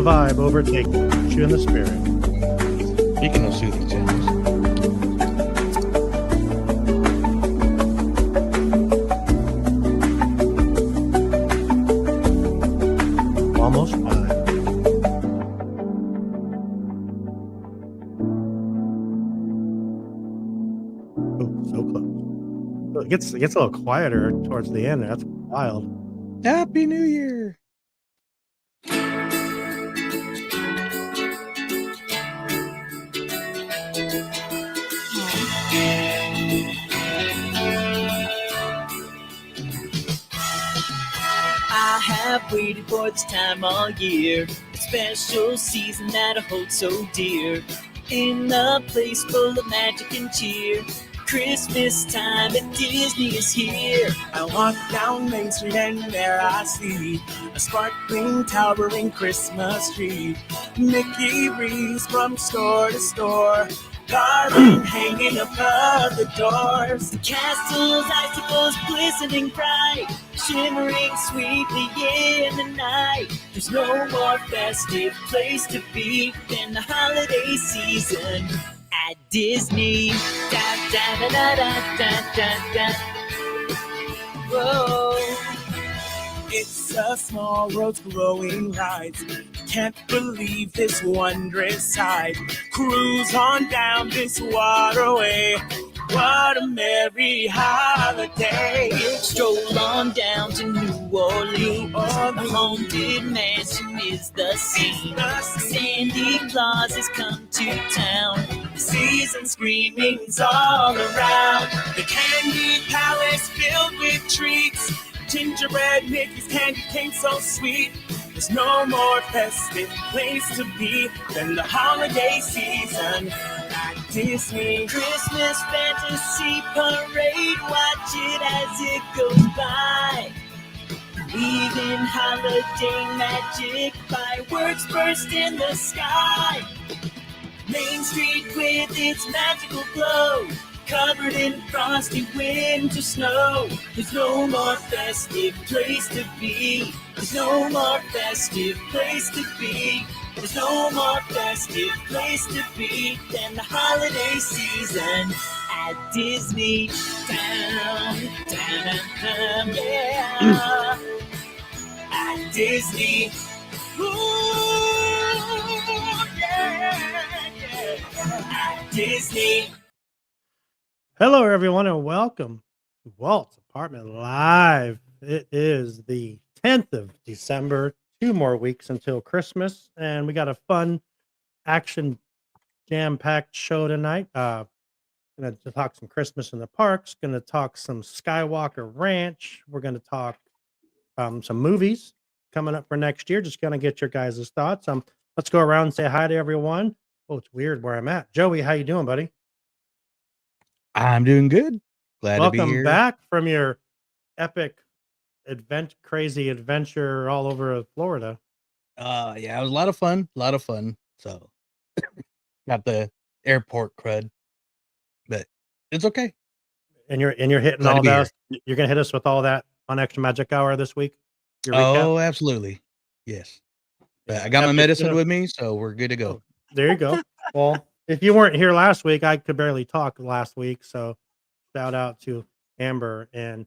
vibe overtake you in the spirit. Speaking of soothing sounds, Almost 5. Oh, so close. So it gets a little quieter towards the end. That's wild. Happy New Year! I have waited for this time all year, a special season that I hold so dear, in a place full of magic and cheer. Christmas time at Disney is here. I walk down Main Street and there I see a sparkling, towering Christmas tree. Mickey wreaths from store to store, garland hanging above the doors. The castle's icicles glistening bright, shimmering sweetly in the night. There's no more festive place to be than the holiday season at Disney. Da da da da da da da. Whoa. It's a small world glowing lights. Can't believe this wondrous sight. Cruise on down this waterway. What a merry holiday. Stroll on down to New Orleans. A haunted mansion is the scene. Sandy Claus has come to town. The season screaming's all around. The candy palace filled with treats. Gingerbread Mickey's candy cane so sweet. There's no more festive place to be than the holiday season at Disney. Christmas fantasy parade, watch it as it goes by. Leaving holiday magic, fireworks burst in the sky. Main Street with its magical glow, covered in frosty winter snow. There's no more festive place to be. There's no more festive place to be. There's no more festive place to be than the holiday season at Disney. Down, down, down, yeah. At Disney. Ooh, yeah, yeah. At Disney. Hello, everyone, and welcome to Walt's Apartment Live. It is the 10th of December, 2 more weeks until Christmas, and we got a fun, action, jam-packed show tonight. Going to talk some Christmas in the parks, going to talk some Skywalker Ranch. We're going to talk some movies coming up for next year. Just going to get your guys' thoughts. Let's go around and say hi to everyone. Oh, it's weird where I'm at. Joey, how you doing, buddy? I'm doing good. Glad to be Welcome here. back from your epic crazy adventure all over Florida. Yeah, it was a lot of fun. So got the airport crud, but it's okay. And you're hitting Glad to all be that. You're gonna hit us with all that on Extra Magic Hour this week. Your Oh, absolutely. Yes. But I got my Epic, medicine with me, so we're good to go. There you go. Well, if you weren't here last week, I could barely talk last week. So shout out to Amber and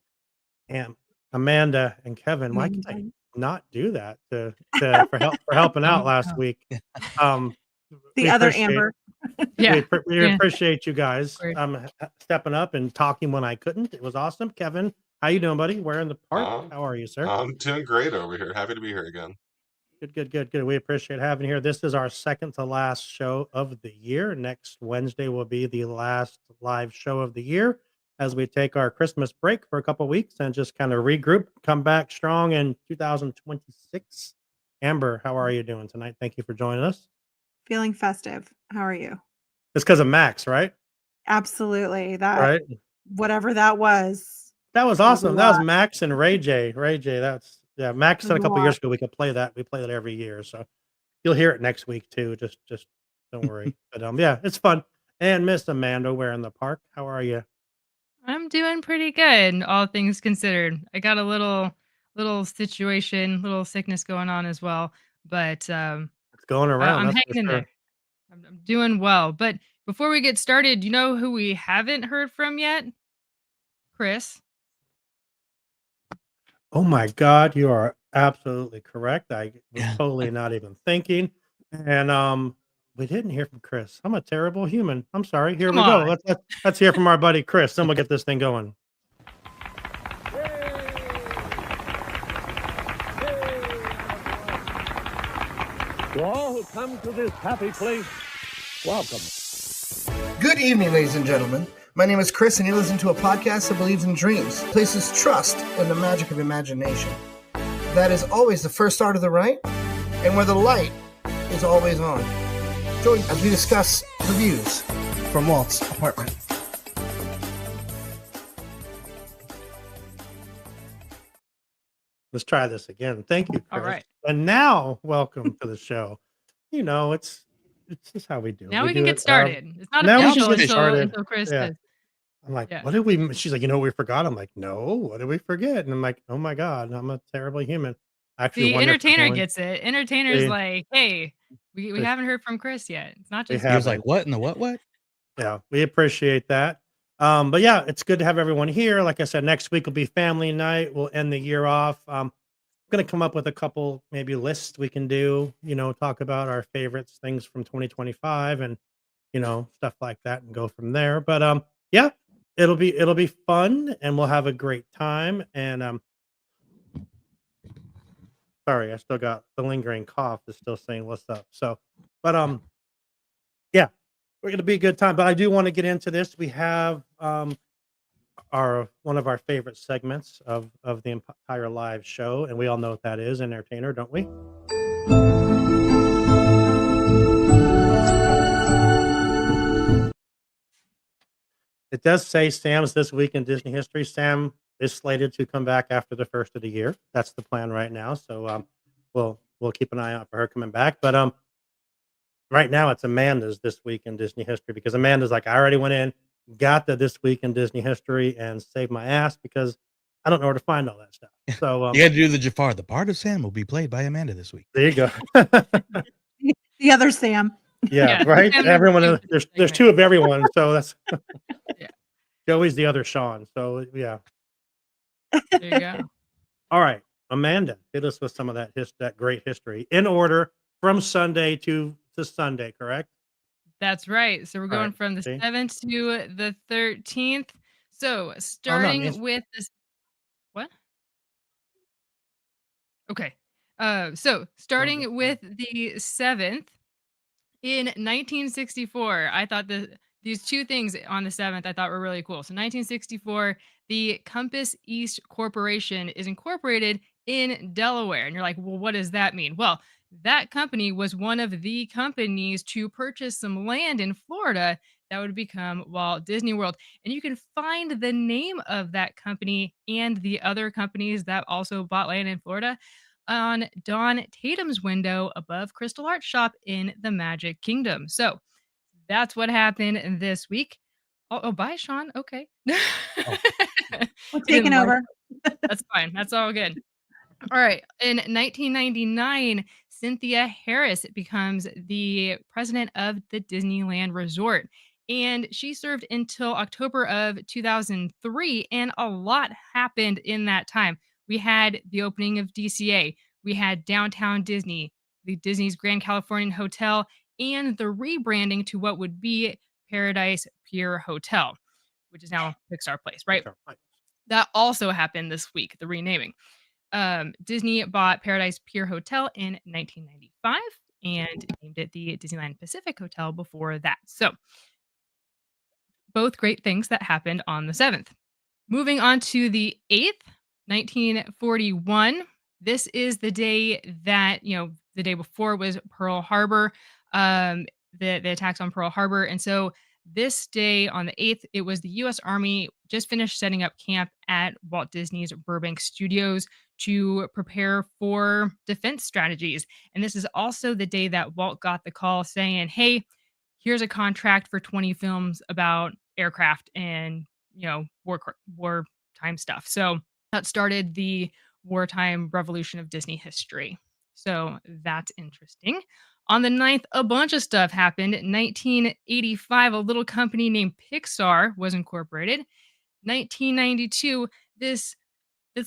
Amanda and Kevin. Why can't I not do that for helping out last week? The other Amber. Yeah, we appreciate you guys stepping up and talking when I couldn't. It was awesome. Kevin, how you doing, buddy? Where in the park? How are you, sir? I'm doing great over here. Happy to be here again. Good. We appreciate having you here. This is our second to last show of the year. Next Wednesday will be the last live show of the year as we take our Christmas break for a couple weeks and just kind of regroup, come back strong in 2026. Amber, how are you doing tonight? Thank you for joining us. Feeling festive. How are you? It's because of Max, right? Absolutely. That Right. whatever that was. That was awesome. That was Max and Ray J. Yeah, Max said a couple Wow. years ago we could play that. We play that every year, so you'll hear it next week too. Just don't worry. But yeah, it's fun. And Miss Amanda, where in the park? How are you? I'm doing pretty good, all things considered. I got a little situation, little sickness going on as well, but going around. I'm That's for hanging in sure. there. I'm doing well. But before we get started, you know who we haven't heard from yet? Chris. Oh my God, you are absolutely correct. I was Yeah. totally not even thinking. And we didn't hear from Chris. I'm a terrible human. I'm sorry. Here Come we go. on. Let's hear from our buddy Chris. Then we'll get this thing going. To all who come to this happy place, welcome. Good evening, ladies and gentlemen. My name is Chris, and you listen to a podcast that believes in dreams, places trust in the magic of imagination. That is always the first start of the right, and where the light is always on. Join as we discuss the views from Walt's apartment. Let's try this again. Thank you, Chris. All right. And now, welcome to the show. You know, it's just how we do. Now we do can get it, started. It's not now we official can get started. until Chris Yeah. does. I'm like, Yeah. what did we? She's like, you know, what we forgot. I'm like, no, what did we forget? And I'm like, oh my God, I'm a terrible human. Actually, The wonder if we're entertainer going- gets it. Entertainer's See? like, hey, we See? haven't heard from Chris yet. It's not We just He was haven't. like, "What in the what?" Yeah, we appreciate that. But yeah, it's good to have everyone here. Like I said, next week will be family night. We'll end the year off. I'm going to come up with a couple maybe lists we can do, you know, talk about our favorites, things from 2025 and, you know, stuff like that and go from there. But yeah, it'll be fun and we'll have a great time. And sorry, I still got the lingering cough is still saying what's up. So, but yeah, we're gonna be a good time. But I do want to get into this. We have our one of our favorite segments of the entire live show, and we all know what that is, entertainer, don't we? It does say Sam's This Week in Disney History. Sam is slated to come back after the first of the year. That's the plan right now. So we'll keep an eye out for her coming back. But right now it's Amanda's This Week in Disney History because Amanda's like, I already went in, got the This Week in Disney History and saved my ass because I don't know where to find all that stuff. So You had to do the Jafar. The part of Sam will be played by Amanda this week. there you go. The other Sam. Yeah, Yeah, right. Sam Everyone, number two there's for this two of everyone, so that's Yeah. Joey's the other Sean. So yeah. There you go. All right, Amanda, hit us with some of that great history in order from Sunday to Sunday, correct? That's right. So we're All going right, from the see? 7th to the 13th. So miss- starting with this. What? Okay. So starting with the 7th in 1964, I thought these two things on the 7th I thought were really cool. So 1964, the Compass East Corporation is incorporated in Delaware. And you're like, well, what does that mean? Well, that company was one of the companies to purchase some land in Florida that would become Walt Disney World. And you can find the name of that company and the other companies that also bought land in Florida on Don Tatum's window above Crystal Art Shop in the Magic Kingdom. So that's what happened this week. Oh, bye, Sean. Okay. We're He taking didn't like over. That's fine. That's all good. All right. In 1999, Cynthia Harris becomes the president of the Disneyland Resort. And she served until October of 2003. And a lot happened in that time. We had the opening of DCA. We had Downtown Disney, the Disney's Grand Californian Hotel, and the rebranding to what would be Paradise Pier Hotel, which is now Pixar Place, right? That also happened this week, the renaming. Disney bought Paradise Pier Hotel in 1995 and named it the Disneyland Pacific Hotel before that. So, both great things that happened on the 7th. Moving on to the 8th, 1941. This is the day that, the day before was Pearl Harbor, the attacks on Pearl Harbor. And so this day on the 8th, it was the U.S. Army just finished setting up camp at Walt Disney's Burbank Studios to prepare for defense strategies. And this is also the day that Walt got the call saying, hey, here's a contract for 20 films about aircraft and, wartime stuff. So that started the wartime revolution of Disney history. So that's interesting. On the 9th, a bunch of stuff happened. 1985, a little company named Pixar was incorporated. 1992, this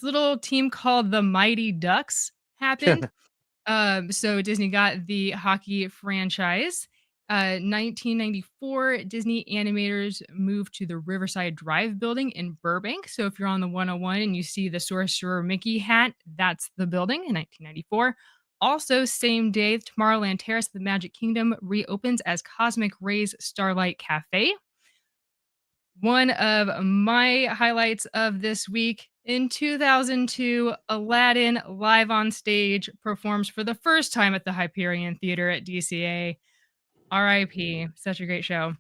little team called the Mighty Ducks happened. So Disney got the hockey franchise. 1994, Disney animators moved to the Riverside Drive building in Burbank. So if you're on the 101 and you see the Sorcerer Mickey hat, that's the building in 1994. Also, same day, Tomorrowland Terrace of the Magic Kingdom reopens as Cosmic Rays Starlight Cafe. One of my highlights of this week, in 2002, Aladdin live on stage performs for the first time at the Hyperion Theater at DCA. RIP. Such a great show.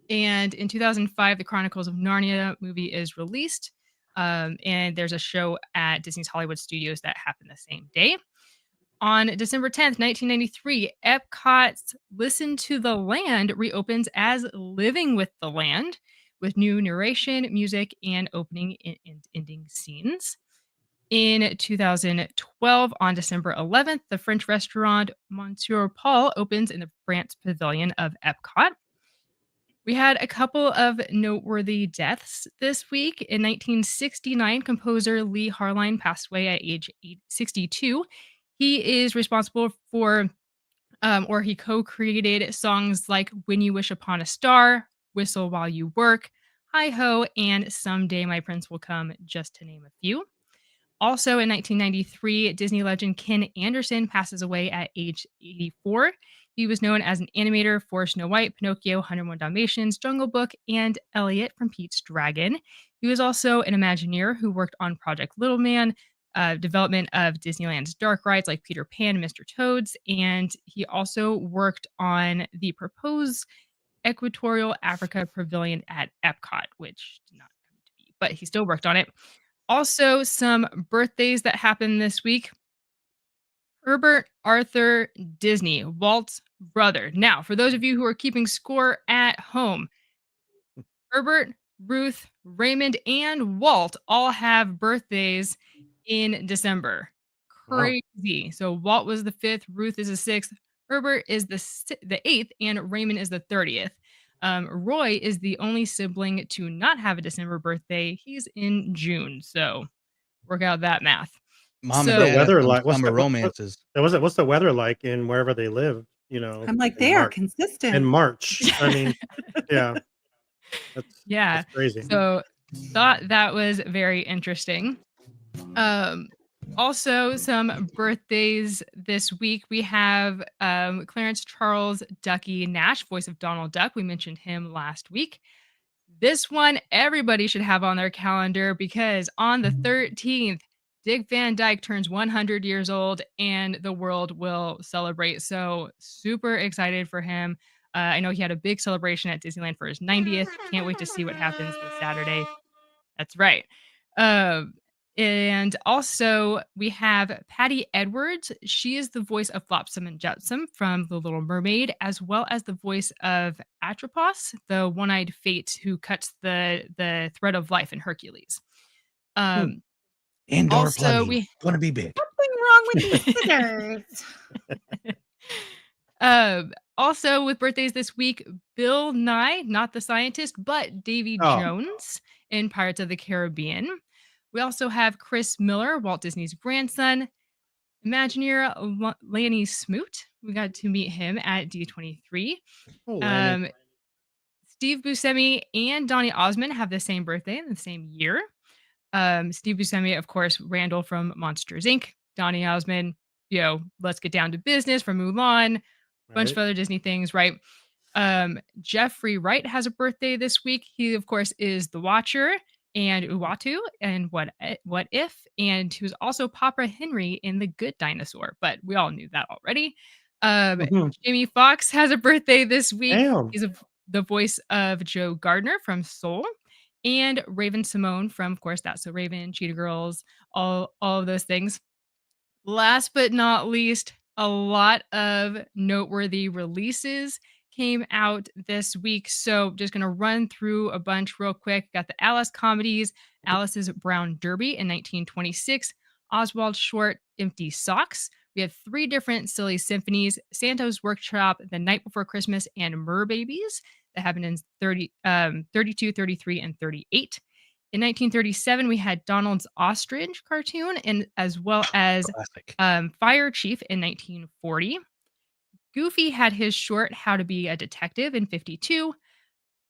And in 2005, the Chronicles of Narnia movie is released. And there's a show at Disney's Hollywood Studios that happened the same day. On December 10th, 1993, Epcot's Listen to the Land reopens as Living with the Land with new narration, music, and opening and ending scenes. In 2012, on December 11th, the French restaurant Monsieur Paul opens in the France Pavilion of Epcot. We had a couple of noteworthy deaths this week. In 1969, composer Lee Harline passed away at age 62. He is responsible for, or he co-created songs like When You Wish Upon a Star, Whistle While You Work, Hi Ho, and Someday My Prince Will Come, just to name a few. Also in 1993, Disney legend Ken Anderson passes away at age 84. He was known as an animator for Snow White, Pinocchio, 101 Dalmatians, Jungle Book, and Elliot from Pete's Dragon. He was also an Imagineer who worked on Project Little Man, development of Disneyland's dark rides like Peter Pan and Mr. Toad's, and he also worked on the proposed Equatorial Africa Pavilion at Epcot, which did not come to be, but he still worked on it. Also, some birthdays that happened this week. Herbert Arthur Disney, Walt's brother. Now, for those of you who are keeping score at home, Herbert, Ruth, Raymond, and Walt all have birthdays in December. Crazy. Wow. So Walt was the 5th, Ruth is the 6th, Herbert is the 8th, and Raymond is the 30th. Roy is the only sibling to not have a December birthday. He's in June. So work out that math. Mom What's and the dad weather have like? some summer romances. What's the weather like in wherever they live? You know, I'm like, in they are March. consistent. In March. I mean, yeah. Yeah. That's crazy. So thought that was very interesting. Also, some birthdays this week. We have Clarence Charles Ducky Nash, voice of Donald Duck. We mentioned him last week. This one everybody should have on their calendar because on the 13th, Dick Van Dyke turns 100 years old and the world will celebrate. So super excited for him. I know he had a big celebration at Disneyland for his 90th. Can't wait to see what happens this Saturday. That's right. And also we have Patty Edwards. She is the voice of Flopsum and Jetsam from The Little Mermaid, as well as the voice of Atropos, the one-eyed fate who cuts the thread of life in Hercules. Indoor Also, plumbing. Gonna be big. Something wrong with these scissors. Also with birthdays this week, Bill Nye, not the scientist, but Davy Jones in Pirates of the Caribbean. We also have Chris Miller, Walt Disney's grandson, Imagineer Lanny Smoot. We got to meet him at D23. Steve Buscemi and Donny Osmond have the same birthday in the same year. Steve Buscemi, of course, Randall from Monsters, Inc. Donny Osmond, Let's Get Down to Business from Mulan. Bunch of other Disney things, right? Jeffrey Wright has a birthday this week. He, of course, is The Watcher and Uatu and What If, and he was also Papa Henry in The Good Dinosaur, but we all knew that already. Jamie Foxx has a birthday this week. Damn. He's the voice of Joe Gardner from Soul, and Raven Simone from, of course, That's So Raven, Cheetah Girls, all of those things. Last but not least, a lot of noteworthy releases came out this week. So just going to run through a bunch real quick. Got the Alice comedies, Alice's Brown Derby in 1926, Oswald Short, Empty Socks, We had 3 different silly symphonies: Santa's Workshop, The Night Before Christmas, and Mer Babies, that happened in 32, 33, and 38. In 1937, we had Donald's Ostrich cartoon, and as well as Classic. Fire Chief in 1940. Goofy had his short How to Be a Detective in 52.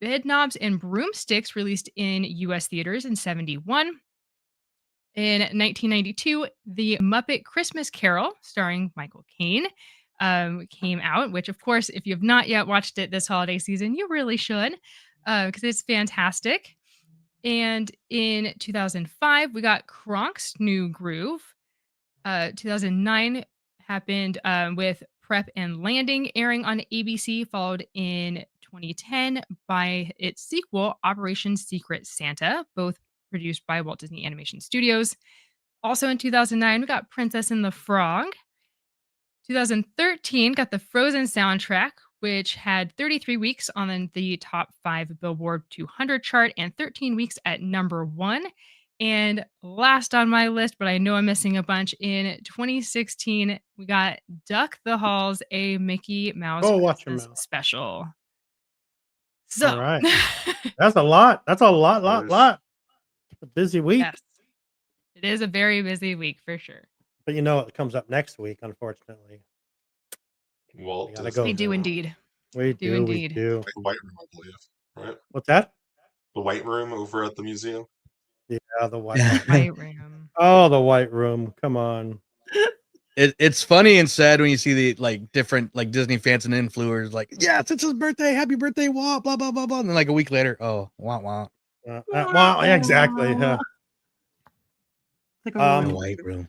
Bedknobs and Broomsticks released in US theaters in 71. In 1992, The Muppet Christmas Carol, starring Michael Caine, came out, which, of course, if you have not yet watched it this holiday season, you really should, because it's fantastic. And in 2005, we got Kronk's New Groove. 2009 happened with Prep and Landing airing on ABC, followed in 2010 by its sequel, Operation Secret Santa, both produced by Walt Disney Animation Studios. Also in 2009, we got Princess and the Frog. 2013 got the Frozen soundtrack, which had 33 weeks on the top 5 Billboard 200 chart and 13 weeks at number 1. And last on my list, but I know I'm missing a bunch, in 2016, we got Duck the Halls, a Mickey Mouse watch your Christmas mouth. special. So, All right. That's a lot. That's a lot. A busy week. yes, it is a very busy week for sure. But you know it comes up next week, unfortunately. Walt We gotta Disney. go. We do indeed. We do indeed. We do. The White Room, I believe. Right? What's that? The White Room over at the museum. Yeah, the white Yeah. White Room. Oh, the white room. Come on. It's funny and sad when you see the different Disney fans and influencers yes, it's his birthday, happy birthday, Walt, blah blah blah blah, and then a week later, oh, wah wah. Well, exactly. Yeah. Like The a White Room.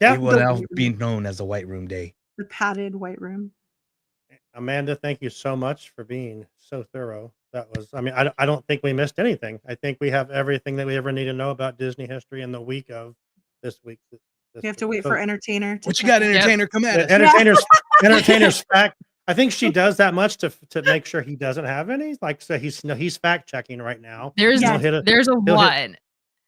Yeah. It will now be known as the White Room Day. the padded white room. Amanda, thank you so much for being so thorough. That was, I don't think we missed anything. I think we have everything that we ever need to know about Disney history in the week of this week. You have to wait for entertainer. What you got, entertainer? Come at us. Entertainer's fact. I think she does that much to make sure he doesn't have any. So he's fact checking right now. There's He'll a hit lot.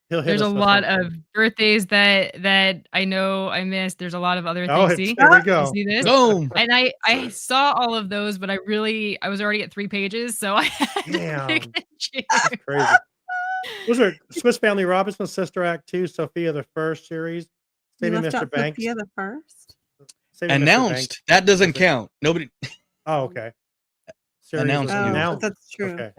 There's a lot of birthdays that I know I missed. There's a lot of other things. See? There we go. You see this? Boom. And I saw all of those, but I was already at 3 pages, so I had Damn. to pick and choose. That's crazy. Those are Swiss Family Robinson, Sister Act 2, Sophia the First series, You Saving left Mr. out Banks. Sophia the First. Saving Mr. Announced. Banks. That doesn't count. Nobody. Oh, okay. Series Announced. was Oh, announced. that's true. Okay.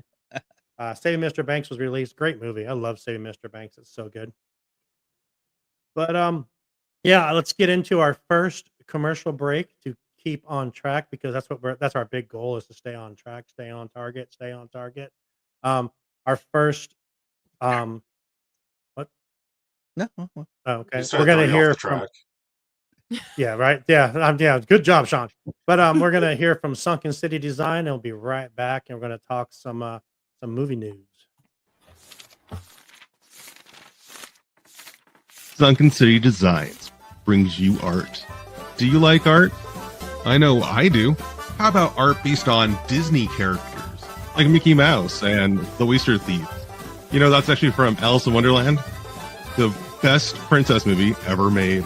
Saving Mr. Banks was released. Great movie. I love Saving Mr. Banks. It's so good. But yeah, let's get into our first commercial break to keep on track, because that's our big goal, is to stay on track, stay on target. Our first what? No. Oh, okay. You started We're gonna throwing off hear the from track. yeah, right. Yeah, good job, Sean. But we're gonna hear from Sunken City Design, and we'll be right back, and we're gonna talk some movie news. Sunken City Designs brings you art. Do you like art? I know I do. How about art based on Disney characters, like Mickey Mouse and the Oyster Thieves? You know, that's actually from Alice in Wonderland, the best princess movie ever made.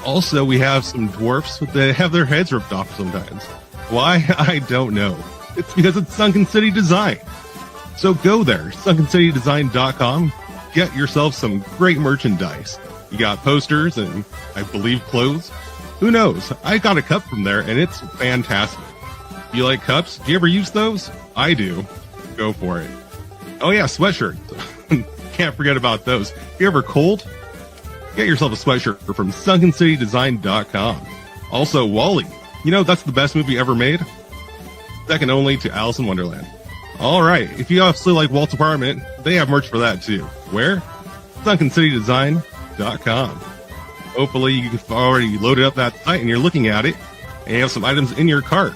Also, we have some dwarfs that have their heads ripped off sometimes. Why? I don't know. It's because it's Sunken City Design. So go there, sunkencitydesign.com. Get yourself some great merchandise. You got posters and, I believe, clothes. Who knows? I got a cup from there, and it's fantastic. You like cups? Do you ever use those? I do. Go for it. Oh yeah, sweatshirts. Can't forget about those. If you're ever cold, get yourself a sweatshirt from sunkencitydesign.com. Also, Wall-E. You know, that's the best movie ever made. Second only to Alice in Wonderland. All right, if you also like Walt's apartment, they have merch for that too. Where? sunkencitydesign.com. Hopefully you've already loaded up that site and you're looking at it and you have some items in your cart.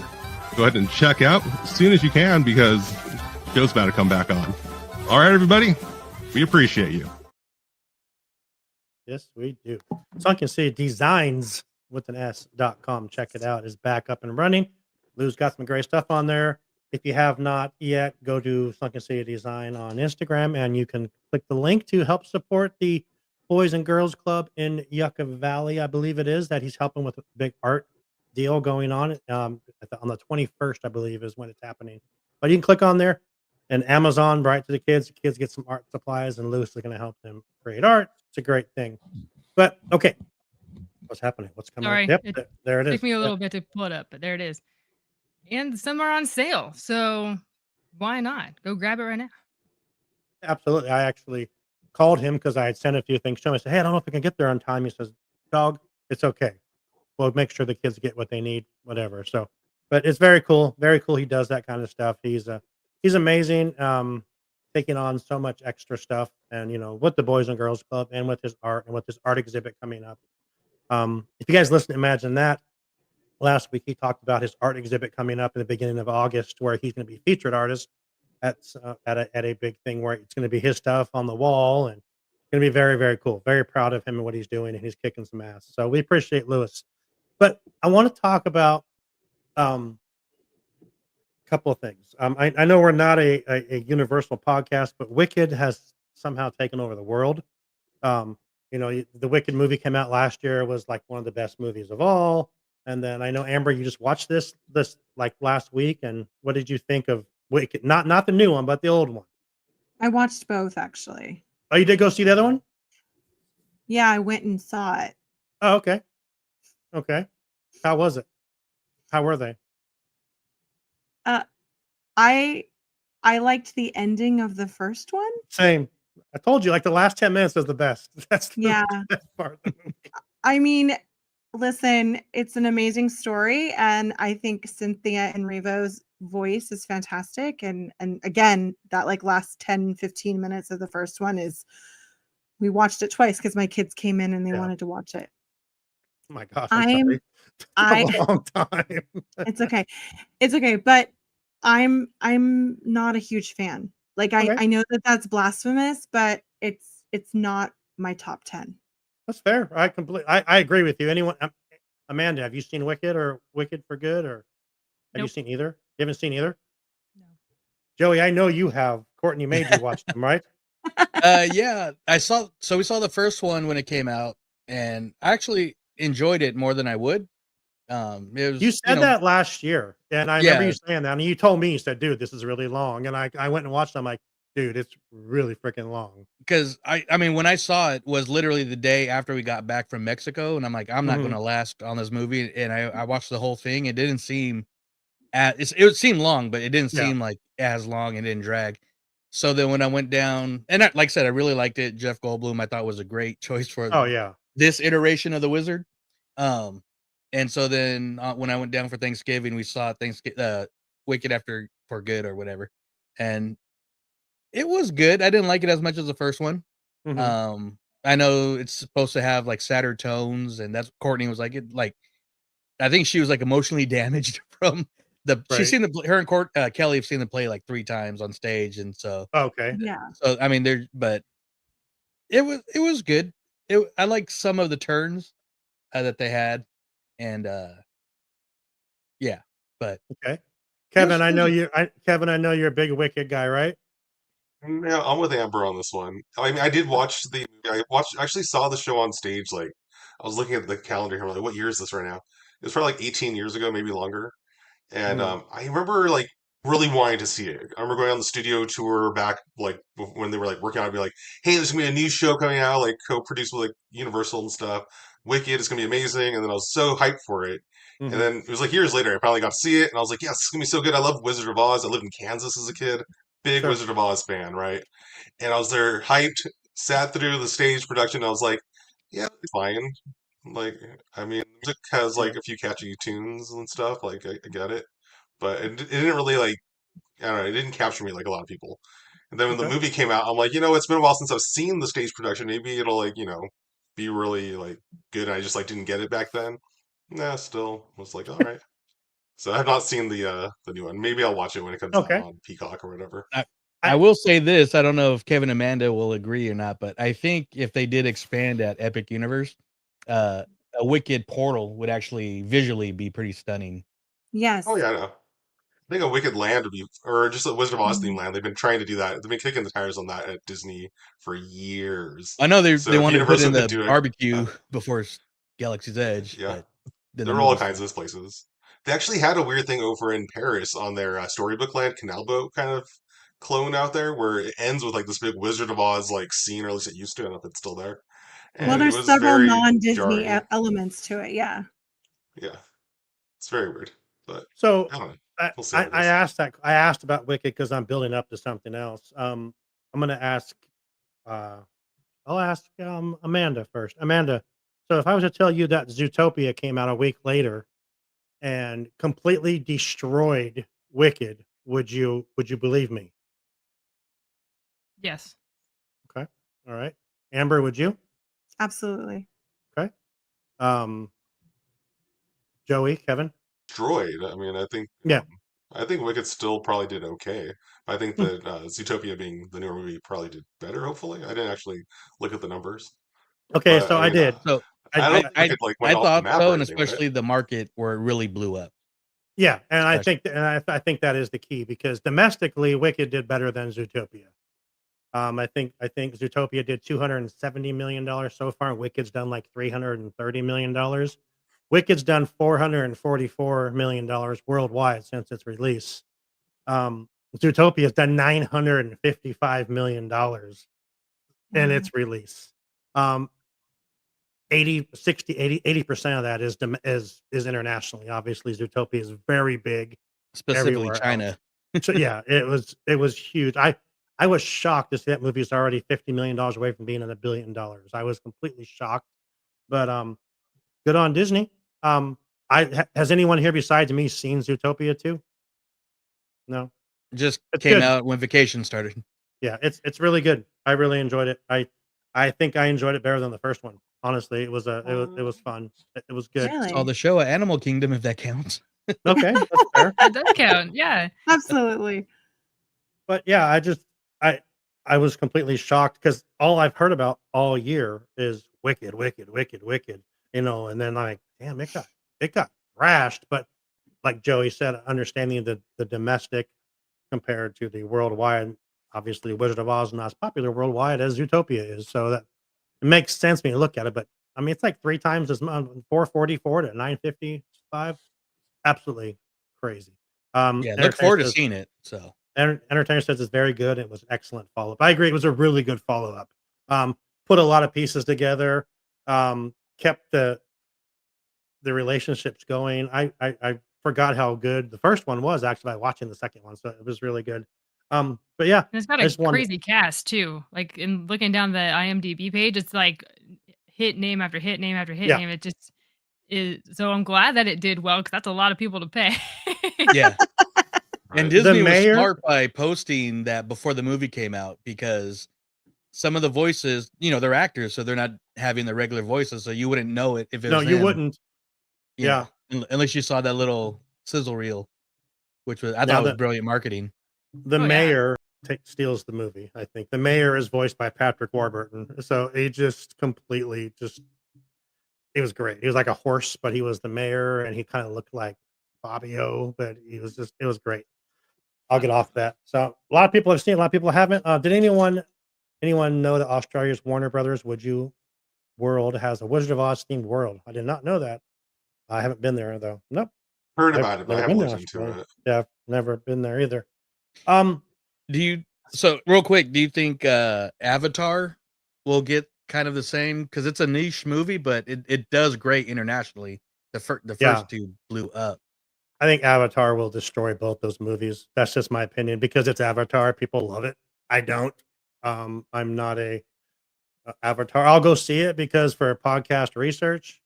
Go ahead and check out as soon as you can, because the show's about to come back on. All right, everybody, we appreciate you. Yes, we do. Sunken City Designs with an S.com. Check it out. It's back up and running. Lou's got some great stuff on there. If you have not yet, go to Sunken City Design on Instagram, and you can click the link to help support the Boys and Girls Club in Yucca Valley, I believe it is, that he's helping with a big art deal going on. On the 21st, I believe, is when it's happening. But you can click on there, and Amazon right to the kids. The kids get some art supplies, and Lewis is going to help them create art. It's a great thing. But okay, what's happening? What's coming Sorry, up? Yep, it there it is. took me a little bit to pull it up, but there it is. And some are on sale, so why not? Go grab it right now. Absolutely. I actually called him because I had sent a few things to him. I said, "Hey, I don't know if I can get there on time." He says, "Dog, it's okay. We'll make sure the kids get what they need, whatever." So, but it's very cool. Very cool. He does that kind of stuff. He's amazing. Taking on so much extra stuff, and with the Boys and Girls Club, and with his art, and with his art exhibit coming up. If you guys listen to Imagine That, last week he talked about his art exhibit coming up in the beginning of August, where he's going to be featured artist at a big thing where it's going to be his stuff on the wall, and it's going to be very, very cool. Very proud of him and what he's doing, and he's kicking some ass. So we appreciate Lewis. But I want to talk about a couple of things. I know we're not a universal podcast, but Wicked has somehow taken over the world. The Wicked movie came out last year. It was like one of the best movies of all. And then I know, Amber, you just watched this like last week. And what did you think of Wicked? Not the new one, but the old one. I watched both, actually. Oh, you did go see the other one? Yeah, I went and saw it. Oh, okay. Okay. How was it? How were they? I liked the ending of the first one. Same. I told you, like the last 10 minutes was the best. That's the best part of the movie. I mean, listen, it's an amazing story, and I think Cynthia and Revo's voice is fantastic. And again, that like last 10-15 minutes of the first one we watched it twice because my kids came in and they wanted to watch it. Oh my gosh, I'm sorry. A long time. It's okay, but I'm not a huge fan. Like I know that's blasphemous, but it's not my top 10. That's fair. I agree with you. Anyone, Amanda, have you seen Wicked or Wicked for Good, or have you seen either? You haven't seen either? No. Joey, I know you have. Courtney made you watch them, right? Yeah, we saw the first one when it came out, and I actually enjoyed it more than I would. It was, you said that last year, and I remember you saying that, and you told me, you said, "Dude, this is really long," and I went and watched it. I'm like, dude, it's really freaking long. Because I mean, when I saw it was literally the day after we got back from Mexico, and I'm like, I'm not going to last on this movie, and I watched the whole thing. It didn't seem it would seem long, but it didn't seem like as long, and didn't drag. So then when I went down, and like I said, I really liked it. Jeff Goldblum, I thought was a great choice for this iteration of the Wizard. And so then when I went down for Thanksgiving, we saw Wicked for Good or whatever, and it was good. I didn't like it as much as the first one. I know it's supposed to have like sadder tones, and that's Courtney was like it. Like I think she was like emotionally damaged from she's seen her and Kelly have seen the play like 3 times on stage, and so So I mean, but it was good. I like some of the turns that they had, and but okay. Kevin, I know you're a big Wicked guy, right? Yeah, I'm with Amber on this one. I mean, I did watch the movie. Actually saw the show on stage. Like, I was looking at the calendar here. Like, what year is this right now? It was probably like 18 years ago, maybe longer. And I remember like really wanting to see it. I remember going on the studio tour back like when they were like working on it, be like, "Hey, there's gonna be a new show coming out, like co-produced with like Universal and stuff. Wicked is gonna be amazing." And then I was so hyped for it. And then it was like years later, I finally got to see it, and I was like, "Yes, it's gonna be so good." I love Wizard of Oz. I lived in Kansas as a kid, big Wizard of Oz fan, right? And I was there hyped, sat through the stage production. And I was like, "Yeah, it's fine." Like, I mean, music has like a few catchy tunes and stuff. Like, I get it, but it didn't really like, I don't know, it didn't capture me like a lot of people. And then when the movie came out, I'm like, it's been a while since I've seen the stage production. Maybe it'll like, be really like good. And I just like didn't get it back then. Nah, still was like, all right. So I've not seen the new one. Maybe I'll watch it when it comes out on Peacock or whatever. I will say this. I don't know if Kevin and Amanda will agree or not, but I think if they did expand at Epic Universe, a Wicked portal would actually visually be pretty stunning. Yes. Oh yeah, I know. I think a Wicked Land would be, or just a Wizard of Oz theme Mhm. land. They've been trying to do that. They've been kicking the tires on that at Disney for years. I know they So if wanted to put Universal in could the do it, barbecue before Galaxy's Edge, yeah, but then the there were all movie kinds stopped. of those places. They actually had a weird thing over in Paris on their Storybook Land Canal Boat kind of clone out there, where it ends with like this big Wizard of Oz like scene, or at least it used to. I don't know if it's still there, Well, and it there's was several very non-Disney jarring. elements to it. Yeah. Yeah, it's very weird, but So I don't know. I, We'll see how I, it I goes. asked that I asked about Wicked because I'm building up to something else. I'm gonna ask uh I'll ask Amanda first. Amanda, so if I was to tell you that Zootopia came out a week later and completely destroyed Wicked, would you believe me? Yes. Okay. All right. Amber, would you? Absolutely. Okay. Um Joey, Kevin? Destroyed. I mean, Yeah. I think Wicked still probably did okay. I think Hmm. that Zootopia being the newer movie probably did better. Hopefully, I didn't actually look at the numbers, Okay, but so I I mean, did. So I don't I think I Wicked like I went off the thought map so, or and anything, right? especially the market where it really blew up. Yeah, and I Especially. think I think that is the key because domestically Wicked did better than Zootopia. I think Zootopia did $270 million so far. Wicked's done like $330 million. Wicked's done $444 million worldwide since its release. Zootopia's done $955 million in Wow. its release. Um, 80, 60, 80% of that is internationally. Obviously, Zootopia is very big Specifically everywhere else. China. So yeah, it was huge. I was shocked to see that movie is already $50 million away from being at $1 billion. I was completely shocked, but good on Disney. Has anyone here besides me seen Zootopia 2? No, Just it's came good. out when vacation started. Yeah, it's really good. I really enjoyed it. I think I enjoyed it better than the first one. Honestly, it was fun. It was good. Saw Really? the show at Animal Kingdom, if that counts. Okay, that's fair. That does count. Yeah. Absolutely. But yeah, I I was completely shocked because all I've heard about all year is Wicked, Wicked, Wicked, Wicked, and then like, damn, it got thrashed. But like Joey said, understanding the domestic compared to the worldwide, obviously Wizard of Oz is not as popular worldwide as Zootopia is. So that it makes sense when you look at it. But I mean, it's like three times as much, 444 to 955. Absolutely crazy. Yeah, look Entertainer forward to says seeing it. So Entertainer says it's very good. It was excellent follow-up. I agree. It was a really good follow-up. Put a lot of pieces together. Kept the relationships going. I forgot how good the first one was actually by watching the second one, so it was really good. But yeah, And it's got I a just wanted. crazy cast too. Like in looking down the IMDb page, it's like hit name after hit name after hit Yeah, name. It just is. So I'm glad that it did well because that's a lot of people to pay. yeah. And Right. the Disney was mayor. smart by posting that before the movie came out because some of the voices, they're actors, so they're not having the regular voices, so you wouldn't know it if it No, was you him, wouldn't. Yeah. unless you saw that little sizzle reel, which I Now thought was brilliant marketing. the Oh yeah. mayor steals the movie. I think the mayor is voiced by Patrick Warburton, so he just completely just. He was great. He was like a horse, but he was the mayor, and he kind of looked like Fabio, but he was just. It was great. I'll get off that. So a lot of people have seen, a lot of people haven't. Did anyone know that Australia's Warner Brothers Would You World has a Wizard of Oz themed world? I did not know that. I haven't been there though. Nope, Heard I've about it, but I never haven't been to looked into Australia. it. Yeah, I've never been there either. Um, So real quick, do you think Avatar will get kind of the same? Because it's a niche movie, but it does great internationally. The yeah, first two blew up. I think Avatar will destroy both those movies. That's just my opinion because it's Avatar. People love it. I don't. I'm not a Avatar. I'll go see it because for podcast research.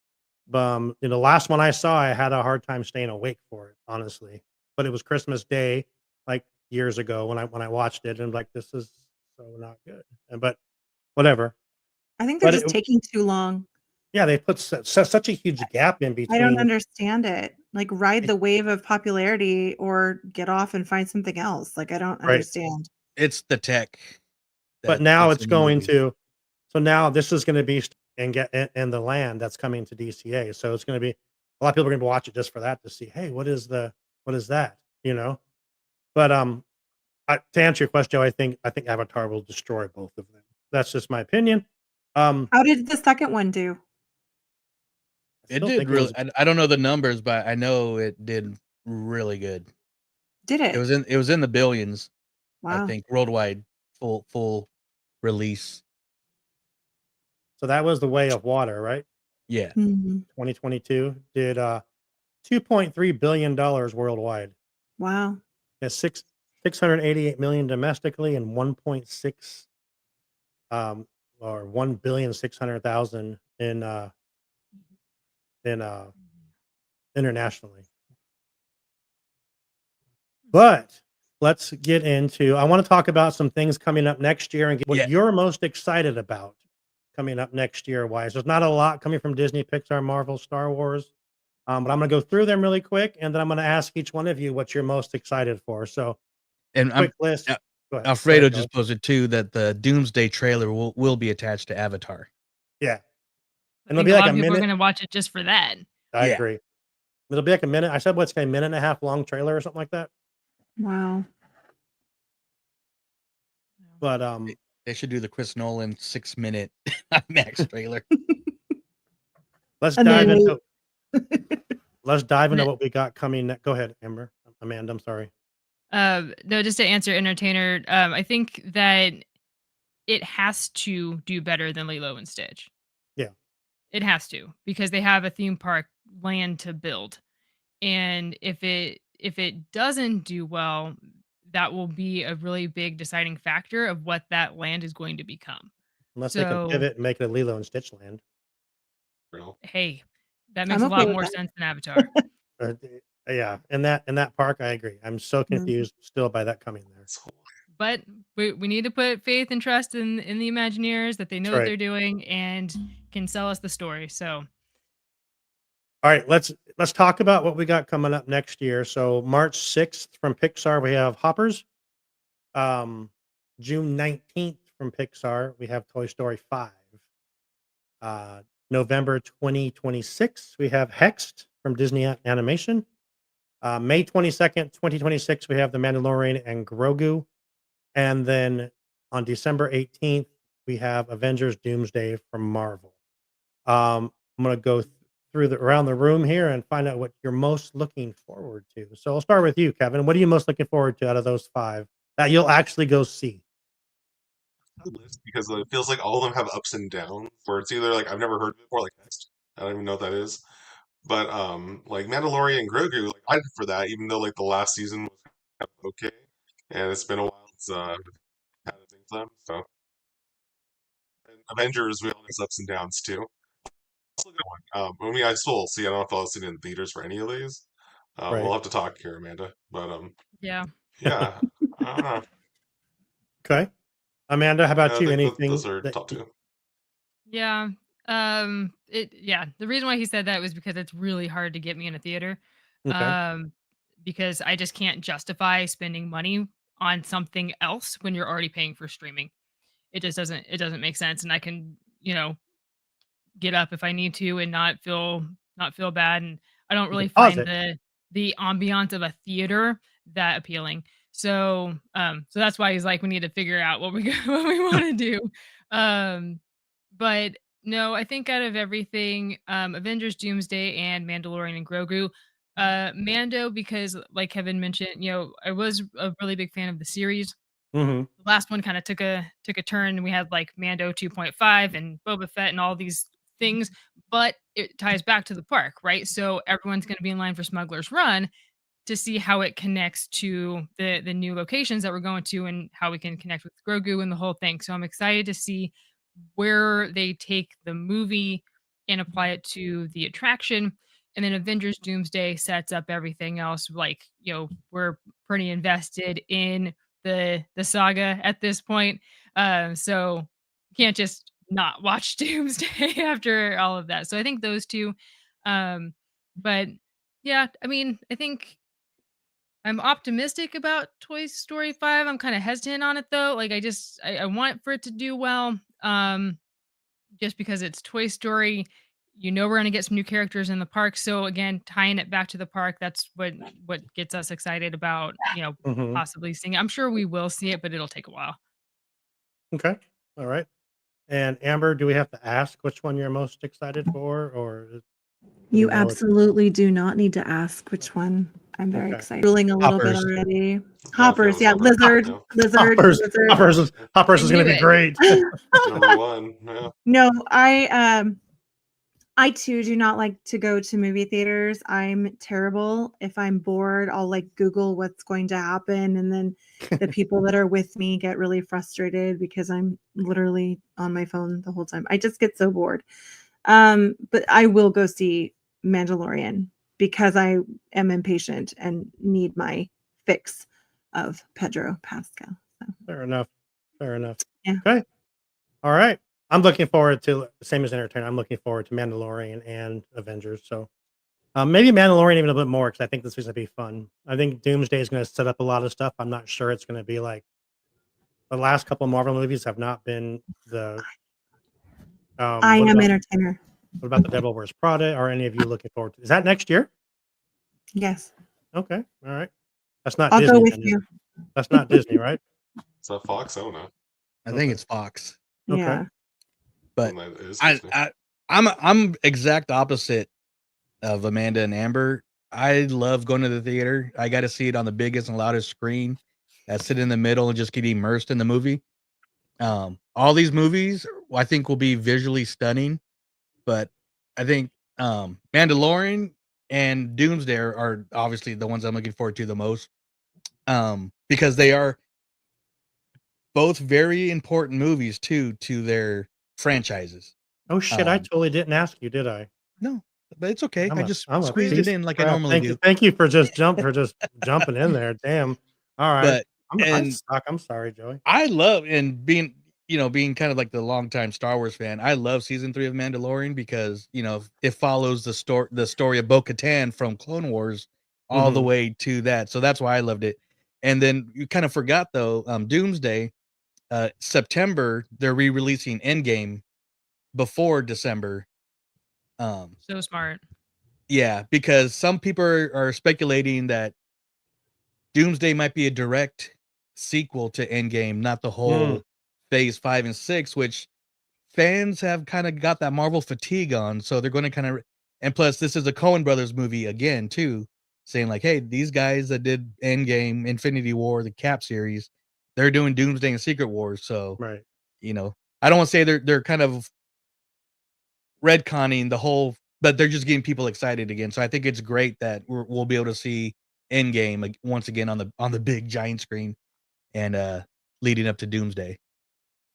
The last one I saw, I had a hard time staying awake for it, honestly. But it was Christmas Day, like years ago when I watched it, and like this is so not good. But whatever. I think they're But just taking too long. yeah, they put such a huge gap in I don't between. understand it. Like, ride It- the wave of popularity or get off and find something else. Like, I don't right. understand. It's the tech But now that's it's in the going movie. to. So now this is going to be and get in the land that's coming to DCA. So it's going to be a lot of people are going to watch it just for that to see. Hey, what is that? But to answer your question, I think Avatar will destroy both of them. That's just my opinion. How did the second one do? It did really. I don't know the numbers, but I know it did really good. Did it? It was in the billions. I Wow. think worldwide, full release. So that was The Way of Water, right? Yeah. 2022 did $2.3 billion worldwide. Wow. Yeah, 688 million domestically and 1.6 or 1,600,000 in internationally. But let's get into, I want to talk about some things coming up next year and get what you're most excited about coming up next year wise. There's not a lot coming from Disney, Pixar, Marvel, Star Wars. But I'm going to go through them really quick, and then I'm going to ask each one of you what you're most excited for. So, And quick list. Go ahead. Alfredo just posted too that the Doomsday trailer will be attached to Avatar. Yeah. And it'll be like a lot of people are going to watch it just for that. I agree. It'll be like a minute. I said, what's a minute and a half long trailer or something like that. Wow. But they should do the Chris Nolan 6-minute Max trailer. Let's dive into what we got coming. Go ahead, Amanda. I'm sorry. No, just to answer entertainer. I think that it has to do better than Lilo and Stitch. Yeah, it has to, because they have a theme park land to build, and if it doesn't do well, that will be a really big deciding factor of what that land is going to become. Unless they can pivot and make it a Lilo and Stitch land. Hey, that makes a lot more sense than Avatar. Yeah, in that park, I agree. I'm so confused still by that coming there. But we need to put faith and trust in the Imagineers that they know what they're doing and can sell us the story. So, all right, let's talk about what we got coming up next year. So March 6th from Pixar, we have Hoppers. June 19th from Pixar, we have Toy Story 5. November 2026, we have Hexed from Disney Animation. May 22nd, 2026, we have The Mandalorian and Grogu. And then on December 18th, we have Avengers Doomsday from Marvel. I'm going to go around the room here and find out what you're most looking forward to. So I'll start with you, Kevin. What are you most looking forward to out of those 5 that you'll actually go see? Because it feels like all of them have ups and downs, where it's either like I've never heard before, like Next. I don't even know what that is. But like Mandalorian and Grogu, like I did for that, even though like the last season was kind of okay, and it's been a while since had a thing for them. So and Avengers, we all have ups and downs too. Also a good one. I mean, I still see. I don't know if I'll see it in theaters for any of these. We'll have to talk here, Amanda. But yeah, I don't know. Okay, Amanda, how about you? Anything? Those are top 2. Yeah. The reason why he said that was because it's really hard to get me in a theater. Okay. Because I just can't justify spending money on something else when you're already paying for streaming. It just doesn't make sense. And I can, get up if I need to and not feel bad. And I don't really find the ambiance of a theater that appealing. So that's why he's like, we need to figure out what we want to do. But no, I think out of everything, Avengers Doomsday and Mandalorian and Grogu, Mando, because like Kevin mentioned, I was a really big fan of the series. The last one kind of took a turn, and we had like Mando 2.5 and Boba Fett and all these things, but it ties back to the park, right? So everyone's going to be in line for Smuggler's Run to see how it connects to the new locations that we're going to and how we can connect with Grogu and the whole thing. So I'm excited to see where they take the movie and apply it to the attraction. And then Avengers Doomsday sets up everything else. Like, we're pretty invested in the saga at this point. So can't just not watch Doomsday after all of that. So I think those two. But yeah, I mean, I think I'm optimistic about Toy Story 5. I'm kind of hesitant on it though. Like I want for it to do well. Just because it's Toy Story, we're going to get some new characters in the park. So again, tying it back to the park, that's what gets us excited about, Mhm. possibly seeing it. I'm sure we will see it, but it'll take a while. Okay. All right. And Amber, do we have to ask which one you're most excited for, or do we You know it's absolutely do not need to ask which one. I'm very okay? excited. Drooling a little bit Hoppers. already. Yeah, I forgot Hoppers, it was yeah, Hopper. lizard, Yeah. lizard, Hoppers, lizard. Hoppers I is going to knew be it. great. Number one. Yeah. No, I too do not like to go to movie theaters. I'm terrible. If I'm bored, I'll like Google what's going to happen. And then the people that are with me get really frustrated because I'm literally on my phone the whole time. I just get so bored. But I will go see Mandalorian because I am impatient and need my fix of Pedro Pascal. So, Fair enough. Fair enough. yeah. Okay. All right. I'm looking forward to same as Entertainer. I'm looking forward to Mandalorian and Avengers. So maybe Mandalorian even a bit more because I think this is going to be fun. I think Doomsday is going to set up a lot of stuff. I'm not sure it's going to be like the last couple of Marvel movies have not been the. I am Entertainer. What about the Devil Wears Prada? Are any of you looking forward to? Is that next year? Yes. Okay. All right. That's not I'll Disney. go with then, you. That's not Disney, right? Is that Fox? Oh no. I think it's Fox. Okay. Yeah. But That is I, Disney. I'm exact opposite of Amanda and Amber. I love going to the theater. I got to see it on the biggest and loudest screen. I sit in the middle and just get immersed in the movie. All these movies I think will be visually stunning, but I think Mandalorian and Doomsday are obviously the ones I'm looking forward to the most. Because they are both very important movies to their franchises. Oh shit! I totally didn't ask you, did I? No, but it's okay. I'm I a just I'm a squeezed piece it of in like I crap. normally do. Thank you for just jumping in there. Damn. All right. But I and suck. I'm sorry, Joey. I love and being kind of like the longtime Star Wars fan. I love season 3 of Mandalorian because it follows the story of Bo-Katan from Clone Wars all the Mhm. way to that. So that's why I loved it. And then you kind of forgot though, Doomsday, September they're re-releasing Endgame before December. So smart. Yeah, because some people are speculating that Doomsday might be a direct sequel to Endgame, not the Mm. whole phase 5 and 6, which fans have kind of got that Marvel fatigue on. So they're going to kind of, and plus, this is a Coen Brothers movie again, too, saying like, hey, these guys that did Endgame, Infinity War, the Cap series, they're doing Doomsday and Secret Wars. So, Right. I don't want to say they're kind of retconning the whole, but they're just getting people excited again. So I think it's great that we'll be able to see Endgame once again on the big giant screen and leading up to Doomsday.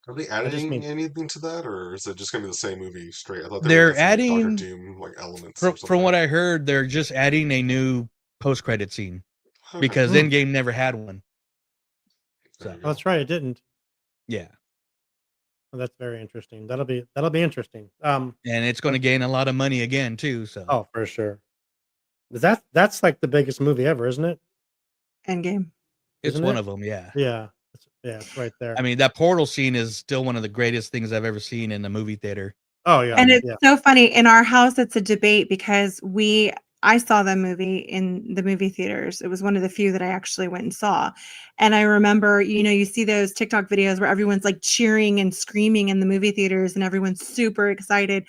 Are they I just adding mean anything to that, or is it just gonna be the same movie straight? I thought they were gonna They're have some like Doctor adding Doom like elements or from something. what I heard, they're just adding a new post-credit scene Okay. because Mm. Endgame never had one. There So you Oh, that's right. It didn't. yeah, Oh, that's very interesting. That'll be interesting. and it's going to gain a lot of money again too. So Oh, for sure. That's like the biggest movie ever, isn't it? Endgame. it's Isn't one it? of them. Yeah. Yeah. It's right there. I mean, that portal scene is still one of the greatest things I've ever seen in a movie theater. Oh yeah. And it's Yeah. so funny. In our house, it's a debate because I saw the movie in the movie theaters. It was one of the few that I actually went and saw. And I remember, you see those TikTok videos where everyone's like cheering and screaming in the movie theaters and everyone's super excited.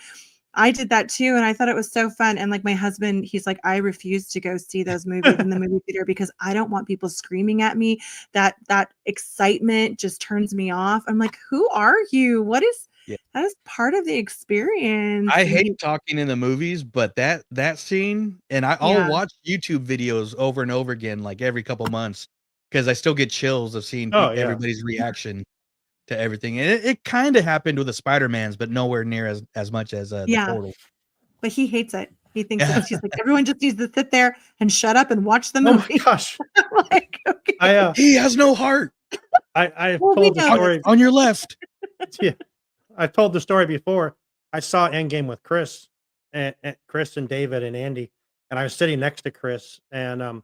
I did that too, and I thought it was so fun. And like my husband, he's like, I refuse to go see those movies in the movie theater because I don't want people screaming at me. That excitement just turns me off. I'm like, who are you? What is Yeah. that is part of the experience. I And hate talking in the movies, but that scene, and I'll Yeah. watch YouTube videos over and over again, like every couple months, because I still get chills of seeing Oh yeah. everybody's reaction to everything. And it kind of happened with the Spider-Mans, but nowhere near as much as the Yeah. portal. But he hates it. He thinks he's like, everyone just needs to sit there and shut up and watch the Oh my movie. gosh. I'm like, okay. He has no heart. I've Well, we told the know story. On your left. Yeah. I've told the story before. I saw Endgame with Chris and Chris and David and Andy, and I was sitting next to Chris, and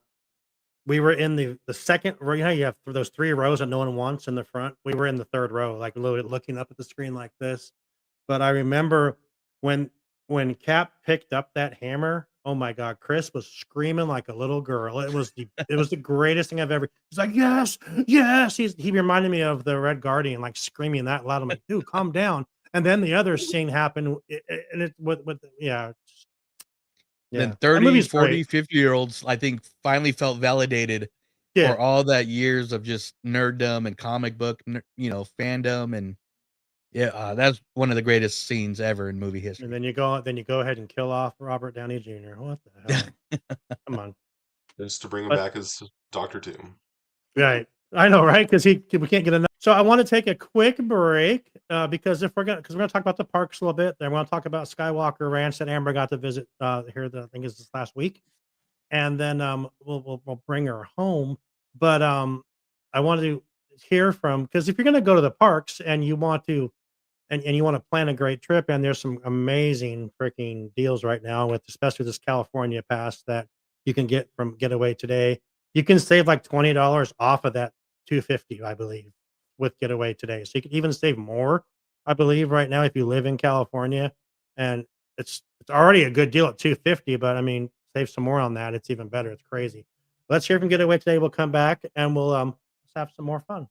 we were in the second row. You know, you have those 3 rows that no one wants in the front. We were in the 3rd row, like literally looking up at the screen like this. But I remember when when Cap picked up that hammer, oh my God, Chris was screaming like a little girl. It was the greatest thing I've ever. He's like, yes, yes. He reminded me of the Red Guardian, like screaming that loud. I'm like, dude, calm down. And then the other scene happened, and it with yeah, Then yeah. That 30, movie's 40, great. 50-year-olds, I think, finally felt validated Yeah, for all that years of just nerddom and comic book, fandom, and that's one of the greatest scenes ever in movie and history. then you go ahead and kill off Robert Downey Jr. What the hell? Come on. Just to bring him But back as Doctor Doom. right. I know, right? Because we can't get enough. So I want to take a quick break because we're gonna talk about the parks a little bit. Then we're gonna talk about Skywalker Ranch that Amber got to visit here. I think is this last week, and then we'll bring her home. But I wanted to hear from, because if you're gonna go to the parks and you want to and you want to plan a great trip, and there's some amazing freaking deals right now with especially this California pass that you can get from Getaway Today. You can save like $20 off of that 250, I believe, with Getaway Today. So you can even save more, I believe, right now if you live in California. And it's already a good deal at 250, but I mean, save some more on that. It's even better. It's crazy. Let's hear from Getaway Today. We'll come back and we'll let's have some more fun.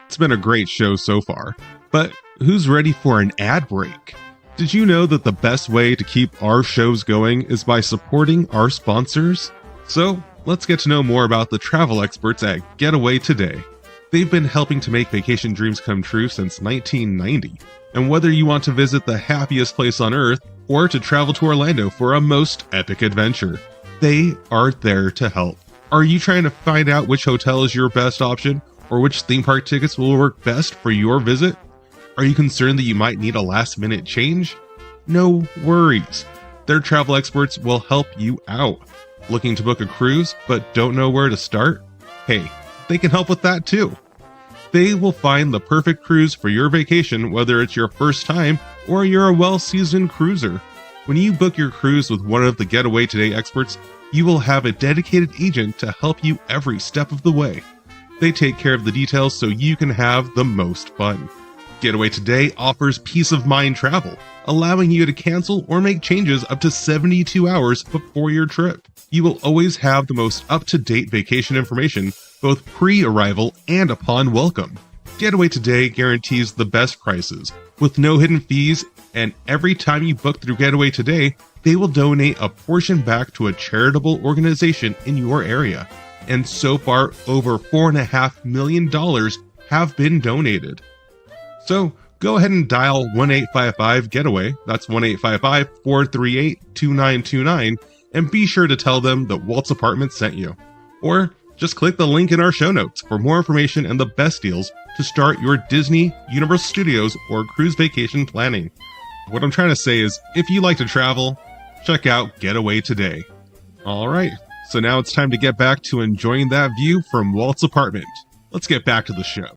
It's been a great show so far, but who's ready for an ad break? Did you know that the best way to keep our shows going is by supporting our sponsors? So, let's get to know more about the travel experts at Getaway Today. They've been helping to make vacation dreams come true since 1990. And whether you want to visit the happiest place on earth or to travel to Orlando for a most epic adventure, they are there to help. Are you trying to find out which hotel is your best option, or which theme park tickets will work best for your visit? Are you concerned that you might need a last-minute change? No worries. Their travel experts will help you out. Looking to book a cruise but don't know where to start? Hey, they can help with that too. They will find the perfect cruise for your vacation, whether it's your first time or you're a well-seasoned cruiser. When you book your cruise with one of the Getaway Today experts, you will have a dedicated agent to help you every step of the way. They take care of the details so you can have the most fun. Getaway Today offers peace of mind travel, allowing you to cancel or make changes up to 72 hours before your trip. You will always have the most up-to-date vacation information, both pre-arrival and upon welcome. Getaway Today guarantees the best prices, with no hidden fees, and every time you book through Getaway Today, they will donate a portion back to a charitable organization in your area. And so far, over $4.5 million have been donated. So go ahead and dial 1-855-GETAWAY, that's 1-855-438-2929, and be sure to tell them that Walt's Apartment sent you. Or just click the link in our show notes for more information and the best deals to start your Disney, Universal Studios, or cruise vacation planning. What I'm trying to say is, if you like to travel, check out Getaway Today. Alright, so now it's time to get back to enjoying that view from Walt's apartment. Let's get back to the show.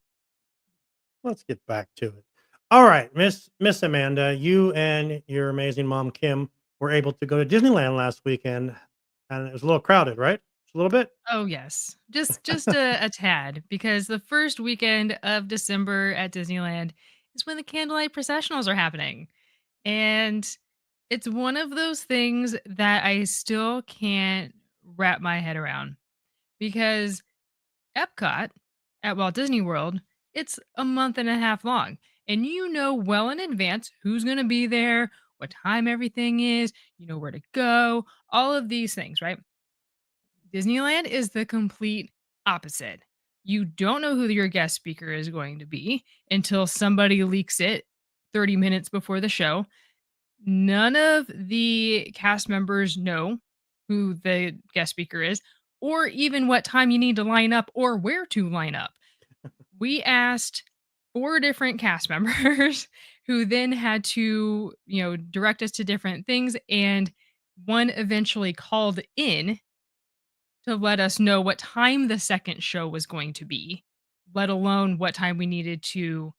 Let's get back to it. All right, Miss Amanda, you and your amazing mom Kim were able to go to Disneyland last weekend, and it was a little crowded, right? Just a little bit. Oh yes, just a tad, because the first weekend of December at Disneyland is when the candlelight processionals are happening, and it's one of those things that I still can't wrap my head around, because Epcot at Walt Disney World, it's a month and a half long. And you know well in advance who's going to be there, what time everything is, you know where to go, all of these things, right? Disneyland is the complete opposite. You don't know who your guest speaker is going to be until somebody leaks it 30 minutes before the show. None of the cast members know who the guest speaker is, or even what time you need to line up or where to line up. We asked 4 different cast members who then had to, direct us to different things. And one eventually called in to let us know what time the second show was going to be, let alone what time we needed to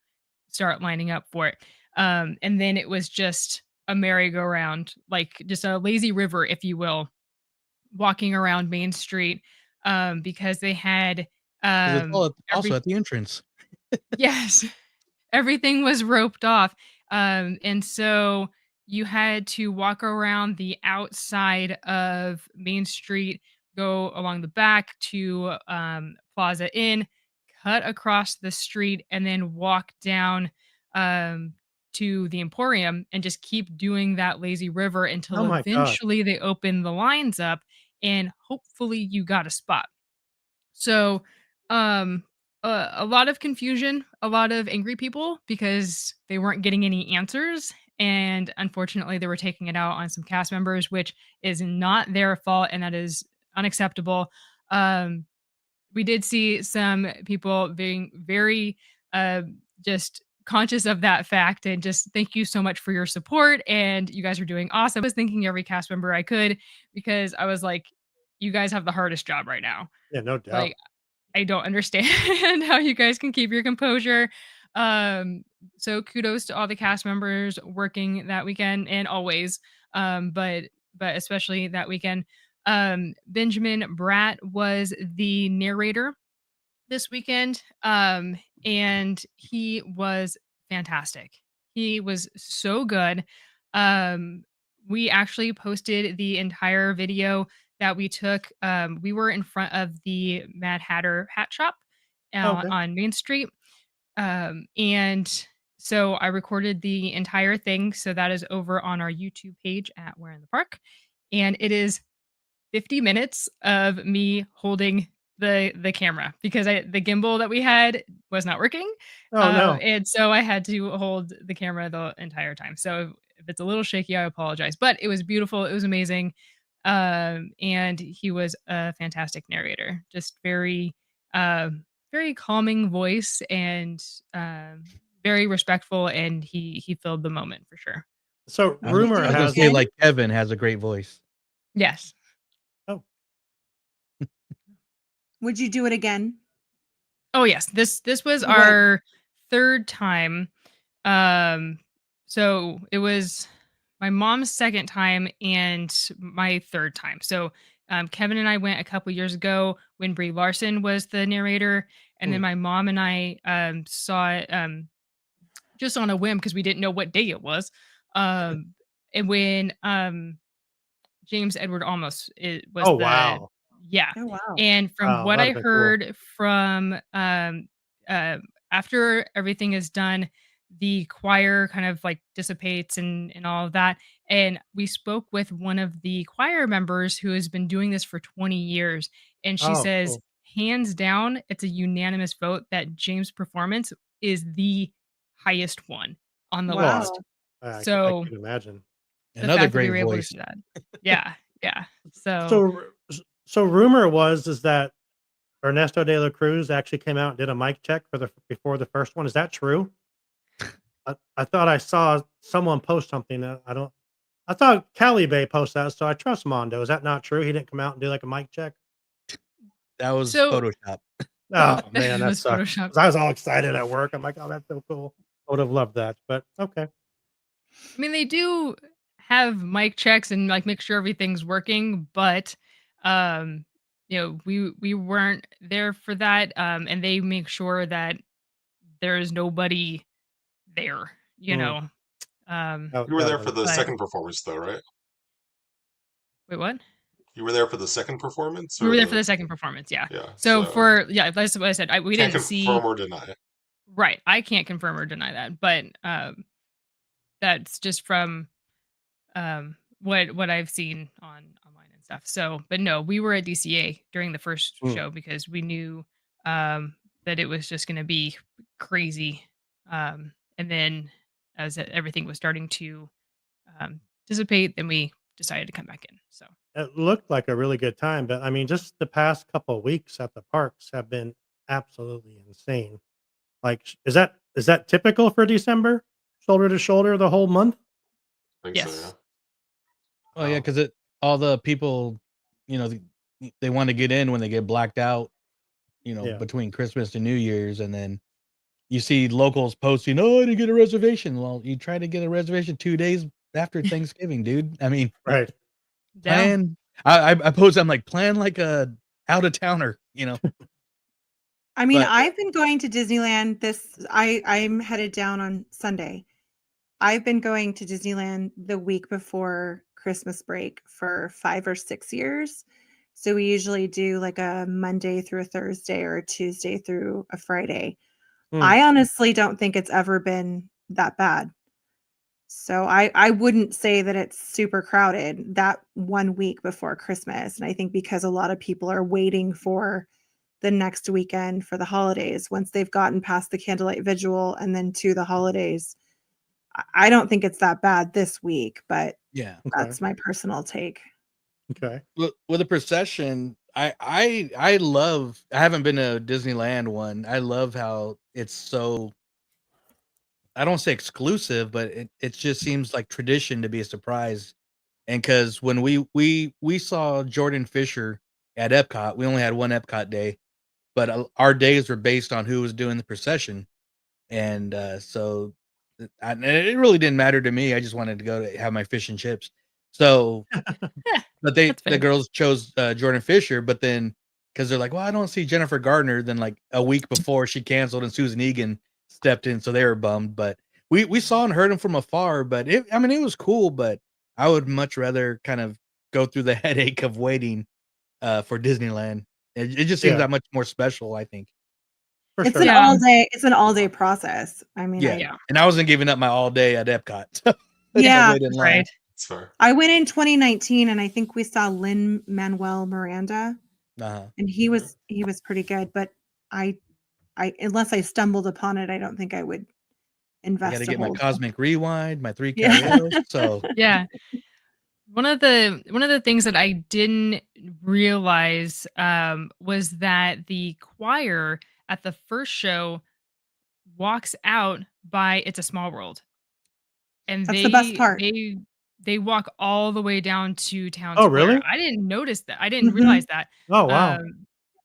start lining up for it. And then it was just a merry-go-round, like just a lazy river, if you will, walking around Main Street, because they had 'Cause it's all also at the entrance. yes, everything was roped off. And so you had to walk around the outside of Main Street, go along the back to Plaza Inn, cut across the street, and then walk down um, to the Emporium and just keep doing that lazy river Oh until my god. eventually they open the lines up and hopefully you got a spot. So, um, a lot of confusion, a lot of angry people because they weren't getting any answers. And unfortunately, they were taking it out on some cast members, which is not their fault. And that is unacceptable. Um, we did see some people being very just conscious of that fact and just thank you so much for your support and you guys are doing awesome. I was thanking every cast member I could because I was like, you guys have the hardest job right now. Yeah, no doubt. Like, I don't understand how you guys can keep your composure. Um, so kudos to all the cast members working that weekend and always, but especially that weekend. Benjamin Bratt was the narrator this weekend, and he was fantastic. He was so good. We actually posted the entire video that we took. We were in front of the Mad Hatter hat shop Okay. on Main Street. And so I recorded the entire thing. So that is over on our YouTube page at We're in the Park. And it is 50 minutes of me holding the camera because the gimbal that we had was not working. Oh no. And so I had to hold the camera the entire time. So if it's a little shaky, I apologize. But it was beautiful. It was amazing. And he was a fantastic narrator. Just very calming voice and very respectful. And he filled the moment for sure. So I rumor was gonna has say it. like Kevin has a great voice. Yes. Oh, Would you do it again? Oh yes, this was You would. our third time. So it was my mom's second time and my third time. So Kevin and I went a couple years ago when Brie Larson was the narrator, and then Hmm. my mom and I saw it just on a whim because we didn't know what day it was. And when James Edward Olmos was Oh the wow. yeah. Oh wow. And from Wow, what I that'd be cool. heard from after everything is done, the choir kind of like dissipates and all of that. And we spoke with one of the choir members who has been doing this for 20 years. And she Oh, says, cool. hands down, it's a unanimous vote that James' performance is the highest one on the Well, list. Wow. I So can imagine. the Another fact that we great were able to voice. do that. Yeah. Yeah. So So rumor is that Ernesto de la Cruz actually came out and did a mic check before the first one. Is that true? I thought I saw someone post something. I thought Cali Bay posted that, so I trust Mondo. Is that not true? He didn't come out and do like a mic check. That was So Photoshop. Oh man, it that was sucks. Photoshop. 'Cause I was all excited at work. I'm like, oh, that's so cool. I would have loved that, but okay. I mean, they do have mic checks and like make sure everything's working, but um, we weren't there for that. And they make sure that there's nobody there, you Mm. know. Um, Oh, You were there for definitely. the but second performance, though, right? wait, what? You were there for the second performance, We or were there for the second performance, yeah. yeah. So So that's what I said. We can't didn't see confirm or deny. right. I can't confirm or deny that, but that's just from what I've seen online and stuff. So, but no, we were at DCA during the first Mm. show because we knew that it was just going to be crazy. And then as everything was starting to dissipate, then we decided to come back in. So, It looked like a really good time, but I mean, just the past couple of weeks at the parks have been absolutely insane. Like, is that typical for December? Shoulder to shoulder the whole month? I think so, yeah. yes. Oh yeah, Wow. because all the people, they want to get in when they get blacked out, Yeah. between Christmas and New Year's, and then you see locals posting, "Oh, I didn't get a reservation." Well, you try to get a reservation 2 days after Thanksgiving, dude. I mean, Right. Yeah. plan. I post. I'm like, plan like a out of towner, I mean, But I've been going to Disneyland I'm headed down on Sunday. I've been going to Disneyland the week before Christmas break for 5 or 6 years. So we usually do like a Monday through a Thursday or a Tuesday through a Friday. I honestly don't think it's ever been that bad. So I wouldn't say that it's super crowded that 1 week before Christmas. And I think because a lot of people are waiting for the next weekend for the holidays, once they've gotten past the candlelight vigil and then to the holidays, I don't think it's that bad this week, but Yeah. that's my personal take. Okay. With the procession, I love. I haven't been to Disneyland one. I love how it's so. I don't say exclusive, but it just seems like tradition to be a surprise. And because when we saw Jordan Fisher at Epcot, we only had one Epcot day, but our days were based on who was doing the procession, and so and it really didn't matter to me. I just wanted to go to have my fish and chips. So but That's the fair. girls chose Jordan Fisher, but then because they're like, well, I don't see Jennifer Gardner. Then like a week before she canceled and Susan Egan stepped in, so they were bummed. But we saw and heard him from afar. But I mean, it was cool. But I would much rather kind of go through the headache of waiting for Disneyland. It just seems Yeah. that much more special, I think. For It's sure. an Yeah. all day. It's an all day process. I mean, Yeah. Yeah. And I wasn't giving up my all day at Epcot. So I Yeah, waited in line. Right. It's fair. I went in 2019 and I think we saw Lin-Manuel Miranda, Uh-huh. and he was pretty good. But I unless I stumbled upon it, I don't think I would I invest got to a get my whole. Cosmic Rewind, my 3 Yeah. caballeros. So Yeah. One of the things that I didn't realize was that the choir at the first show walks out by It's a Small World, and That's the best part. they walk all the way down to Town Oh, Square. really? I didn't notice that. I didn't Mhm. realize that. Oh, wow.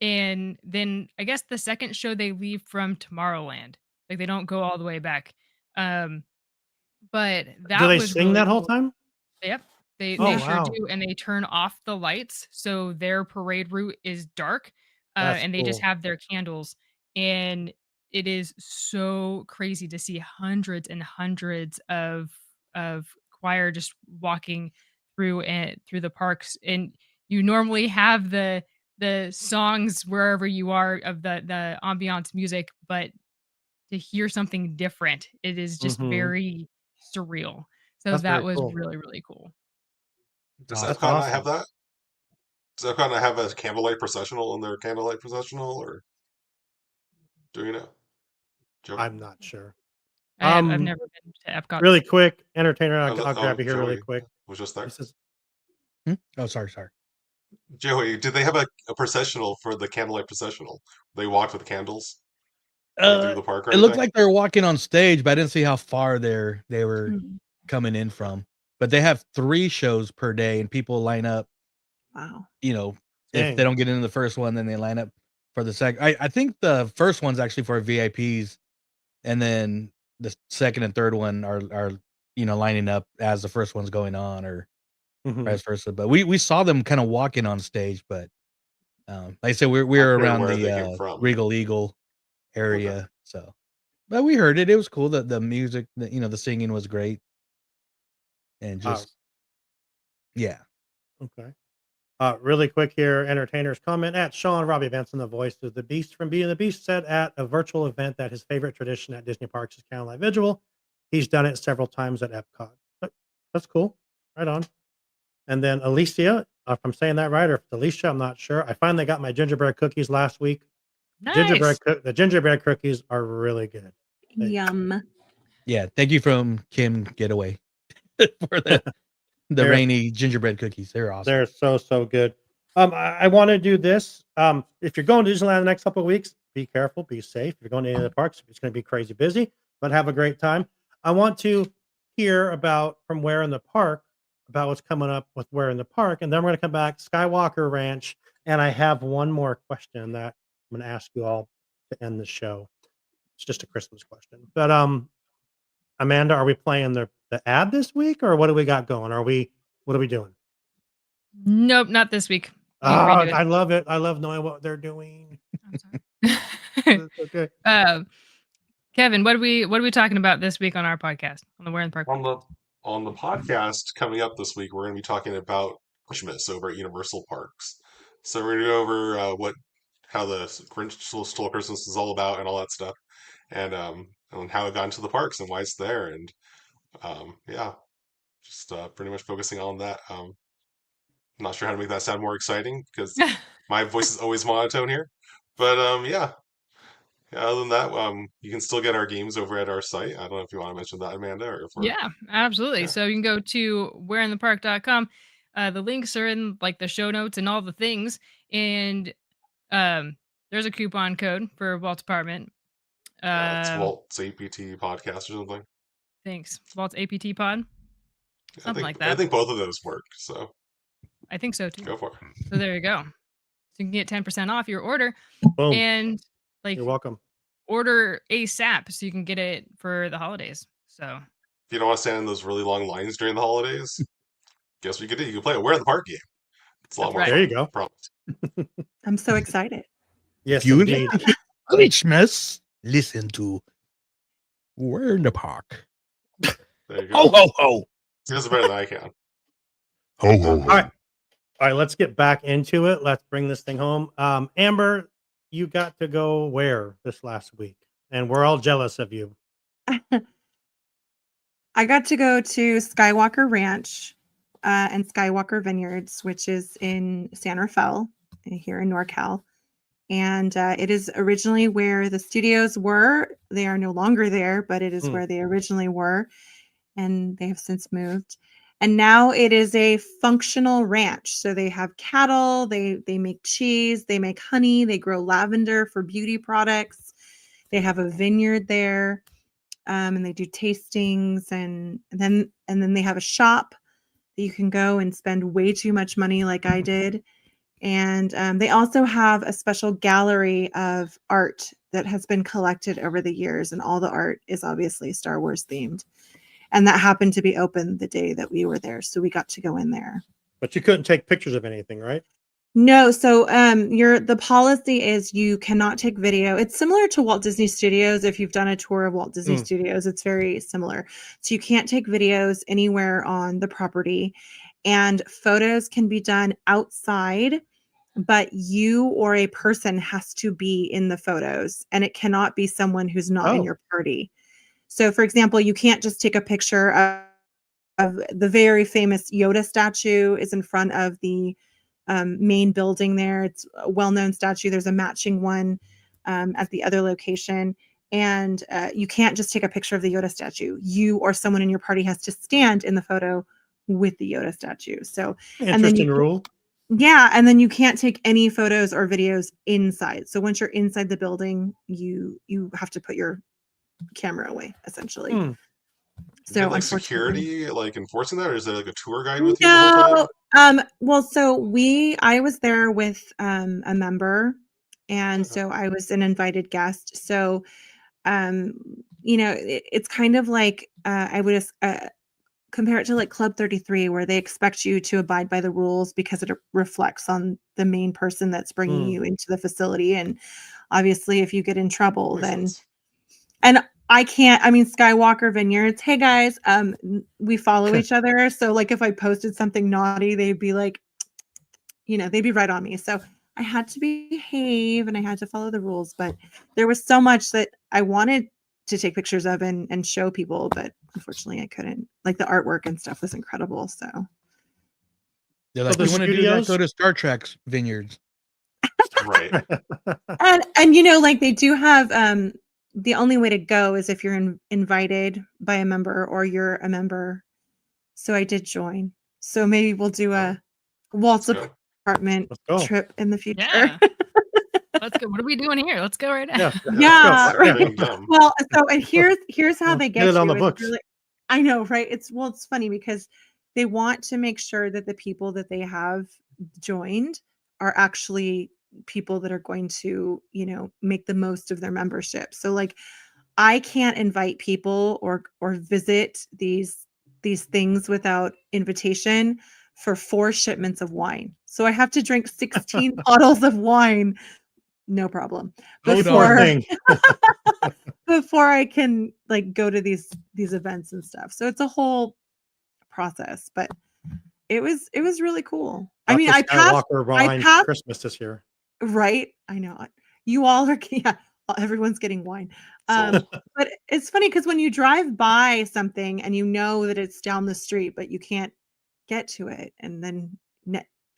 And then I guess the second show they leave from Tomorrowland. Like they don't go all the way back. But Do that they was sing really that whole cool. time? Yep. They Oh, sure wow. do, and they turn off the lights, so their parade route is dark, That's and they just cool. have their candles, and it is so crazy to see hundreds and hundreds of choir just walking through and through the parks, and you normally have the songs wherever you are of the ambiance music, but to hear something different, it is just Mhm. very surreal. So That's that very was cool. really, really cool. Does Oh, that's Epcot not have awesome. that? Does Epcot not have a candlelight processional in their candlelight processional, or do you know, Joey? I'm not sure. I've never been to Epcot. Really quick, entertainer, I'll Oh, grab you here really Joey quick. was just there. This is Oh, sorry. Joey, did they have a processional for the candlelight processional? They walked with candles like through the park or It looked anything? like they were walking on stage, but I didn't see how far they were Mhm. coming in from. But they have 3 shows per day, and people line up. Wow. You know, if they dang. don't get into the first one, then they line up for the second. I think the first one's actually for VIPs, and then the second and third one are lining up as the first one's going on, or Mhm. vice versa. But we saw them kind of walking on stage, but like I said, we're Not sure around where they came the from. Regal Eagle Okay. area, so. But we heard it. It was cool. The music, the singing was great, and Uh, just yeah. okay. Really quick here, entertainers comment at Sean Robbie Benson, the voice of the Beast from Beauty and the Beast, said at a virtual event that his favorite tradition at Disney parks is candlelight vigil. He's done it several times at Epcot. But that's cool. Right on. And then Alicia, if I'm saying that right, or if it's Alicia, I'm not sure. I finally got my gingerbread cookies last week. Nice. The gingerbread cookies are really good. Yum. Yeah, thank you from Kim Getaway for the They're rainy gingerbread cookies. They're awesome. They're so good. I want to do this. If you're going to Disneyland the next couple of weeks, be careful, be safe. If you're going to any of the parks, it's going to be crazy busy, but have a great time. I want to hear from Where in the Park about what's coming up with Where in the Park, and then we're going to come back Skywalker Ranch, and I have one more question that I'm going to ask you all to end the show. It's just a Christmas question, but Amanda, are we playing the ad this week, or what do we got going? What are we doing? Nope, not this week. You Oh, redo it. I love it. I love knowing what they're doing. I'm sorry. Okay. Um, Kevin, what are we talking about this week on our podcast on the Where in the Park? On the podcast coming up this week, we're going to be talking about Christmas over at Universal Parks. So we're going to go over how the Grinch Stole Christmas is all about and all that stuff, and how it got into the parks and why it's there, and yeah, just pretty much focusing on that. I'm not sure how to make that sound more exciting because my voice is always monotone here, but yeah. Other than that, you can still get our games over at our site. I don't know if you want to mention that, Amanda, or if we're... Yeah, absolutely. Yeah. So you can go to whereinthepark.com. The links are in like the show notes and all the things. And there's a coupon code for Walt's apartment. It's Walt's APT podcast or something. Thanks. Walt's APT pod. Something like that. I think both of those work. So I think so too. Go for it. So there you go. So you can get 10% off your order. Boom. And like You're welcome. order ASAP so you can get it for the holidays. So if you don't want to stand in those really long lines during the holidays, guess what you could do? You can play a Where in the Park game. It's a lot more fun. There you go. Promise. I'm so excited. Yes, you indeed. need Christmas, listen to Where in the Park. There you go. Ho, ho, ho. He does it better than I can. Ho, ho, ho. All right, let's get back into it. Let's bring this thing home. Amber, you got to go where this last week? And we're all jealous of you. I got to go to Skywalker Ranch and Skywalker Vineyards, which is in San Rafael here in NorCal. And it is originally where the studios were. They are no longer there, but it is where they originally were. And they have since moved. And now it is a functional ranch. So they have cattle, they make cheese, they make honey, they grow lavender for beauty products. They have a vineyard there. And they do tastings, and then they have a shop that you can go and spend way too much money like I did. And they also have a special gallery of art that has been collected over the years, and all the art is obviously Star Wars themed. And that happened to be open the day that we were there, so we got to go in there. But you couldn't take pictures of anything, right? No, so the policy is you cannot take video. It's similar to Walt Disney Studios. If you've done a tour of Walt Disney Studios, it's very similar. So you can't take videos anywhere on the property, and photos can be done outside, but you or a person has to be in the photos, and it cannot be someone who's not in your party. So for example, you can't just take a picture of the very famous Yoda statue is in front of the main building there. It's a well-known statue. There's a matching one at the other location. And you can't just take a picture of the Yoda statue. You or someone in your party has to stand in the photo with the Yoda statue. So interesting rule. Yeah. And then you can't take any photos or videos inside. So once you're inside the building, you have to put your camera away, essentially. So like security like enforcing that, or is there like a tour guide with you the whole time? Well, so I was there with a member, and so I was an invited guest. So it's kind of like I would compare it to like Club 33, where they expect you to abide by the rules because it reflects on the main person that's bringing you into the facility. And obviously if you get in trouble, and I can't, Skywalker Vineyards, hey guys, we follow each other. So like if I posted something naughty, they'd be like, they'd be right on me. So I had to behave and I had to follow the rules, but there was so much that I wanted to take pictures of and show people, but unfortunately I couldn't. Like the artwork and stuff was incredible. So they're like, we want to do that, go to Star Trek's vineyards. Right. and like they do have, the only way to go is if you're invited by a member or you're a member. So I did join. So maybe we'll do a Walt's apartment trip in the future. Yeah. Let's go. What are we doing here? Let's go right now. Yeah. Right. Well, so and here's how they get it on the books. Really, I know, right? It's funny because they want to make sure that the people that they have joined are actually people that are going to, make the most of their membership. So like I can't invite people or visit these things without invitation for 4 shipments of wine. So I have to drink 16 bottles of wine. No problem. before I can like go to these events and stuff. So it's a whole process, but it was really cool. I mean, Dr. Skywalker wine passed Christmas this year. right. I know. You all are yeah, everyone's getting wine. Sold. But it's funny because when you drive by something and you know that it's down the street, but you can't get to it, and then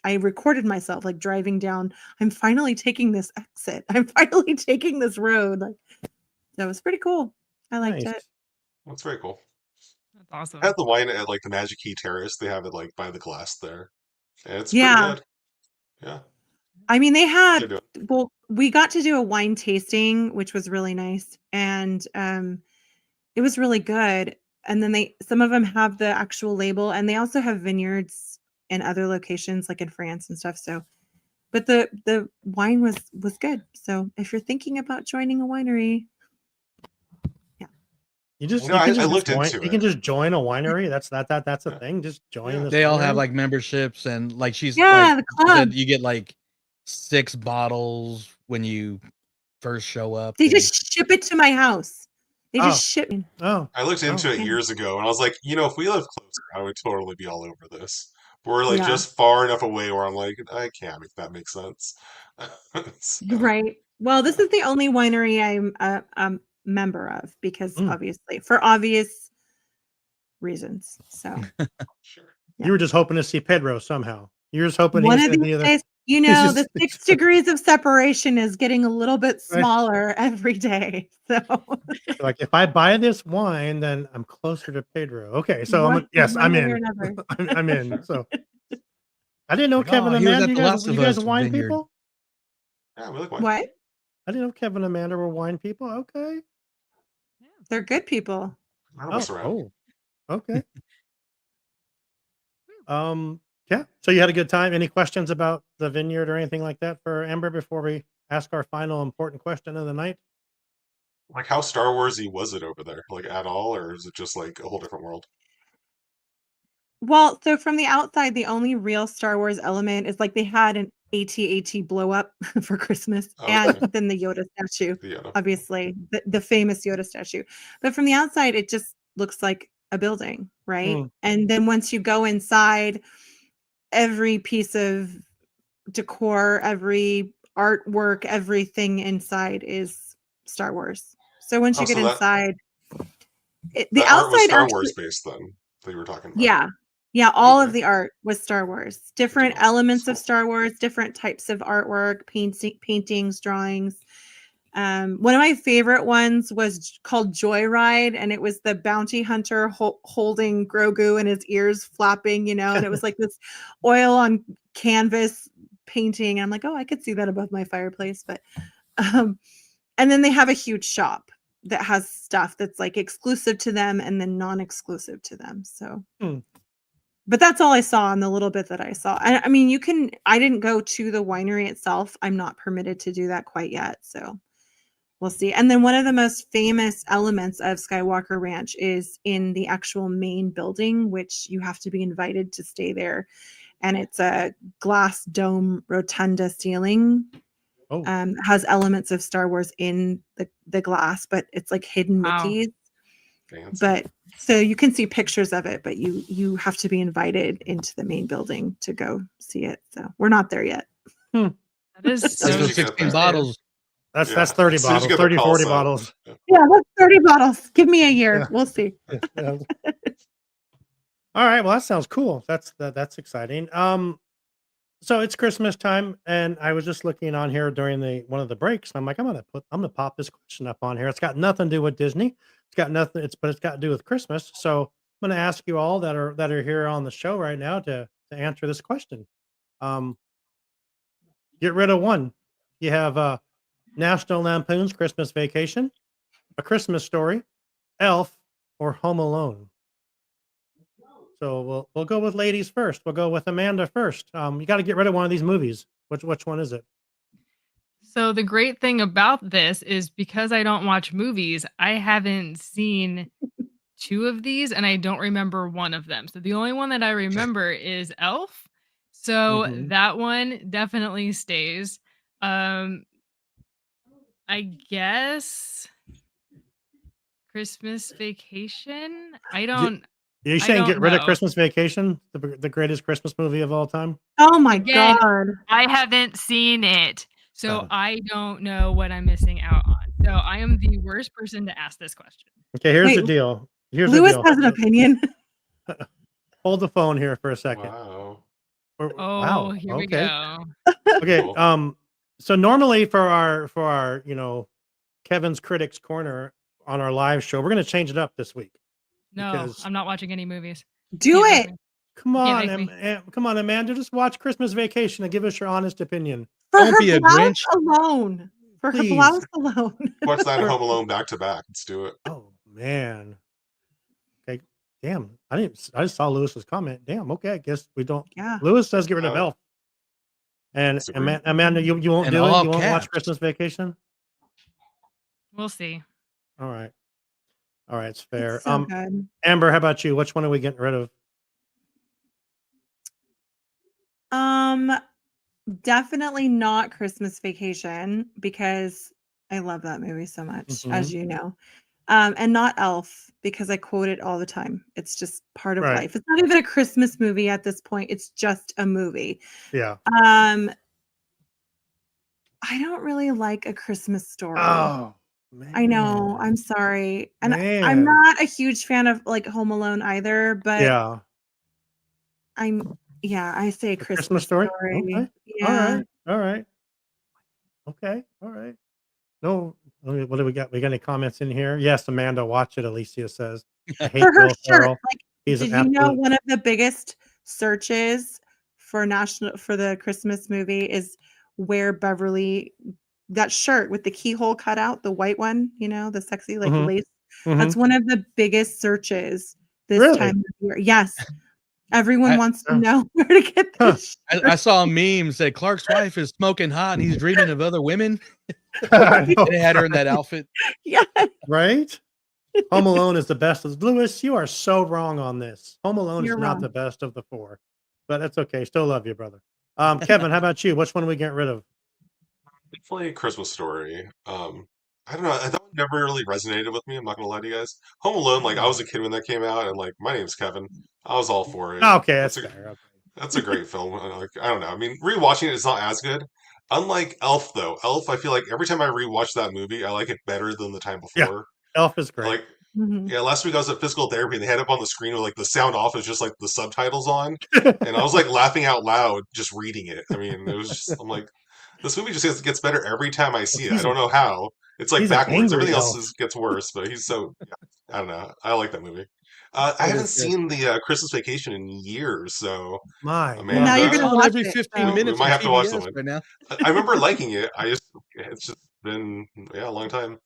I recorded myself like driving down. I'm finally taking this exit. I'm finally taking this road. Like that was pretty cool. I liked Nice. it. That's very cool. That's awesome. I had the wine at like the Magic Key Terrace. They have it like by the glass there. And it's pretty Yeah. good. Yeah. I mean, they They're had doing. well, we got to do a wine tasting, which was really nice, and it was really good. And then some of them have the actual label, and they also have vineyards in other locations, like in France and stuff. So, but the wine was good. So, if you're thinking about joining a winery, yeah, You just No, you can I just looked join. into You can it. just join a winery. That's a Yeah. thing. Just join Yeah. this. They all have winery. like memberships, and like she's yeah, like the she club. said, you get like 6 bottles when you first show up. They and- just ship it to my house. They Oh. just ship me. Oh, I looked into it yeah. years ago and I was like, if we live closer, I would totally be all over this. But we're like Yeah. just far enough away where I'm like, I can't make that make sense. So, Right. Well, this is the only winery I'm a member of because Mm. obviously for obvious reasons. So sure. Yeah. you were just hoping to see Pedro somehow. You're just hoping one he's of gonna these be days, he's the just- 6 degrees of separation is getting a little bit Right. smaller every day. So like if I buy this wine, then I'm closer to Pedro. Okay, so one I'm way or in. another. I'm in. So I didn't know Like, Kevin "Oh, and he was Amanda. at You the guys, Last you of guys Us wine vineyard." people? Yeah, we like wine. What? I didn't know Kevin and Amanda were wine people. Okay. They're good people. I don't mess around. Okay. Yeah. So you had a good time. Any questions about the vineyard or anything like that for Amber before we ask our final important question of the night? Like how Star Warsy was it over there? Like at all, or is it just like a whole different world? Well, so from the outside, the only real Star Wars element is like they had an AT-AT blow up for Christmas, Oh, and okay. then the Yoda statue, The Yoda. obviously, the famous Yoda statue. But from the outside, it just looks like a building, right? Mm. And then once you go inside, every piece of decor, every artwork, everything inside is Star Wars. So once Oh, you get so that inside, the that art was outside Star actually, Wars based then that you were talking about. yeah. Yeah, all of Okay. the art was Star Wars. Different Different. elements of Cool. Star Wars, different types of artwork, paintings, drawings. One of my favorite ones was called Joyride, and it was the bounty hunter holding Grogu and his ears flapping, and it was like this oil on canvas painting. And I'm like, oh, I could see that above my fireplace. But and then they have a huge shop that has stuff that's like exclusive to them and then non-exclusive to them. So but that's all I saw in the little bit that I saw. I mean, I didn't go to the winery itself. I'm not permitted to do that quite yet. So we'll see. And then one of the most famous elements of Skywalker Ranch is in the actual main building, which you have to be invited to stay there. And it's a glass dome rotunda ceiling. Has elements of Star Wars in the glass, but it's like hidden Wow. Mickeys. Fancy. But so you can see pictures of it, but you have to be invited into the main building to go see it. So we're not there yet. That is As so soon as you get 16 there. bottles. That's Yeah. 30 As soon as you bottles, get the 30, call 40 set. bottles. Yeah, that's 30 bottles. Give me a year. Yeah. We'll see. Yeah. All right. Well, that sounds cool. That's exciting. So it's Christmas time, and I was just looking on here during one of the breaks. I'm like, I'm gonna pop this question up on here. It's got nothing to do with Disney. It's got nothing. But it's got to do with Christmas. So I'm gonna ask you all that are here on the show right now to answer this question. Get rid of one. You have National Lampoon's Christmas Vacation, A Christmas Story, Elf, or Home Alone. So we'll go with ladies first. We'll go with Amanda first. You got to get rid of one of these movies. Which one is it? So the great thing about this is because I don't watch movies, I haven't seen 2 of these and I don't remember one of them. So the only one that I remember is Elf. So Mhm. that one definitely stays. I guess Christmas Vacation? I You- don't. Are you I saying don't get rid of know. Christmas Vacation, the greatest Christmas movie of all time? Oh my Again, god. I haven't seen it, so Oh. I don't know what I'm missing out on. So I am the worst person to ask this question. Okay, here's the Wait, deal. Here's Lewis the has an deal. opinion. Hold the phone here for a second. Wow. Oh, Wow. here we Okay. go. Okay. Cool. So normally for our Kevin's Critics Corner on our live show, we're gonna change it up this week. No, Because I'm not watching any movies. Do Can't make it. me. come Can't on, make me. come on, Amanda, just watch Christmas Vacation and give us your honest opinion. For Don't her be a blouse Grinch. alone. For her Please. blouse alone. Watch that and Home Alone back to back. Let's do it. Oh man. Okay. Damn. I just saw Lewis's comment. Damn. Okay. I guess we don't. Yeah. Lewis says get rid of Uh, Elf. And disagree. Amanda, you won't And do it. all You won't watch caps. Christmas Vacation. We'll see. All right. All right. It's fair. It's so good. Amber, how about you? Which one are we getting rid of? Definitely not Christmas Vacation because I love that movie so much, as you know. And not Elf because I quote it all the time. It's just part of Right. life. It's not even a Christmas movie at this point. It's just a movie. Yeah. I don't really like A Christmas Story. Oh, man. I know. I'm sorry. And I'm Man. not a huge fan of like Home Alone either, but Yeah. I say The Christmas Story. Story. Okay. Yeah. All right. Okay. All right. No. What do we got? We got any comments in here? Yes, Amanda, watch it. Alicia says. I hate For her Will shirt, Ferrell. like, He's did an you know absolute. one of the biggest searches for the Christmas movie is where Beverly, that shirt with the keyhole cut out, the white one, the sexy like Mhm. lace. Mhm. That's one of the biggest searches this Really? time of year. Yes. Everyone I- wants to know where to get Huh. this. I saw a meme say Clark's wife is smoking hot and he's dreaming of other women. I know, They had her in that outfit. Yeah. right? Home Alone is the best. Lewis, you are so wrong on this. Home Alone You're is not wrong. the best of the four, but that's okay. Still love you, brother. Kevin, how about you? Which one are we getting rid of? Definitely a Christmas Story. I don't know. That one never really resonated with me. I'm not gonna lie to you guys. Home Alone, like I was a kid when that came out, and like my name's Kevin. I was all for it. Okay, that's fair. Okay. That's a great film. Like, I don't know. I mean, rewatching it is not as good. Unlike Elf, though. Elf, I feel like every time I rewatch that movie, I like it better than the time Yeah. before. Elf is great. Like, Mhm. yeah, last week I was at physical therapy and they had up on the screen with like the sound off is just like the subtitles on, and I was like laughing out loud just reading it. I mean, it was just I'm like, this movie just gets better every time I see it. I don't know how. It's like he's an backwards. angry Everything else elf. gets worse, but he's so. Yeah, I don't know. I like that movie. I It haven't is good. seen the Christmas Vacation in years, so My Amanda, Well, now you're It's gonna on watch every it, 15 so- minutes We might on have to watch TBS that one. right now. I remember liking it. It's just been a long time.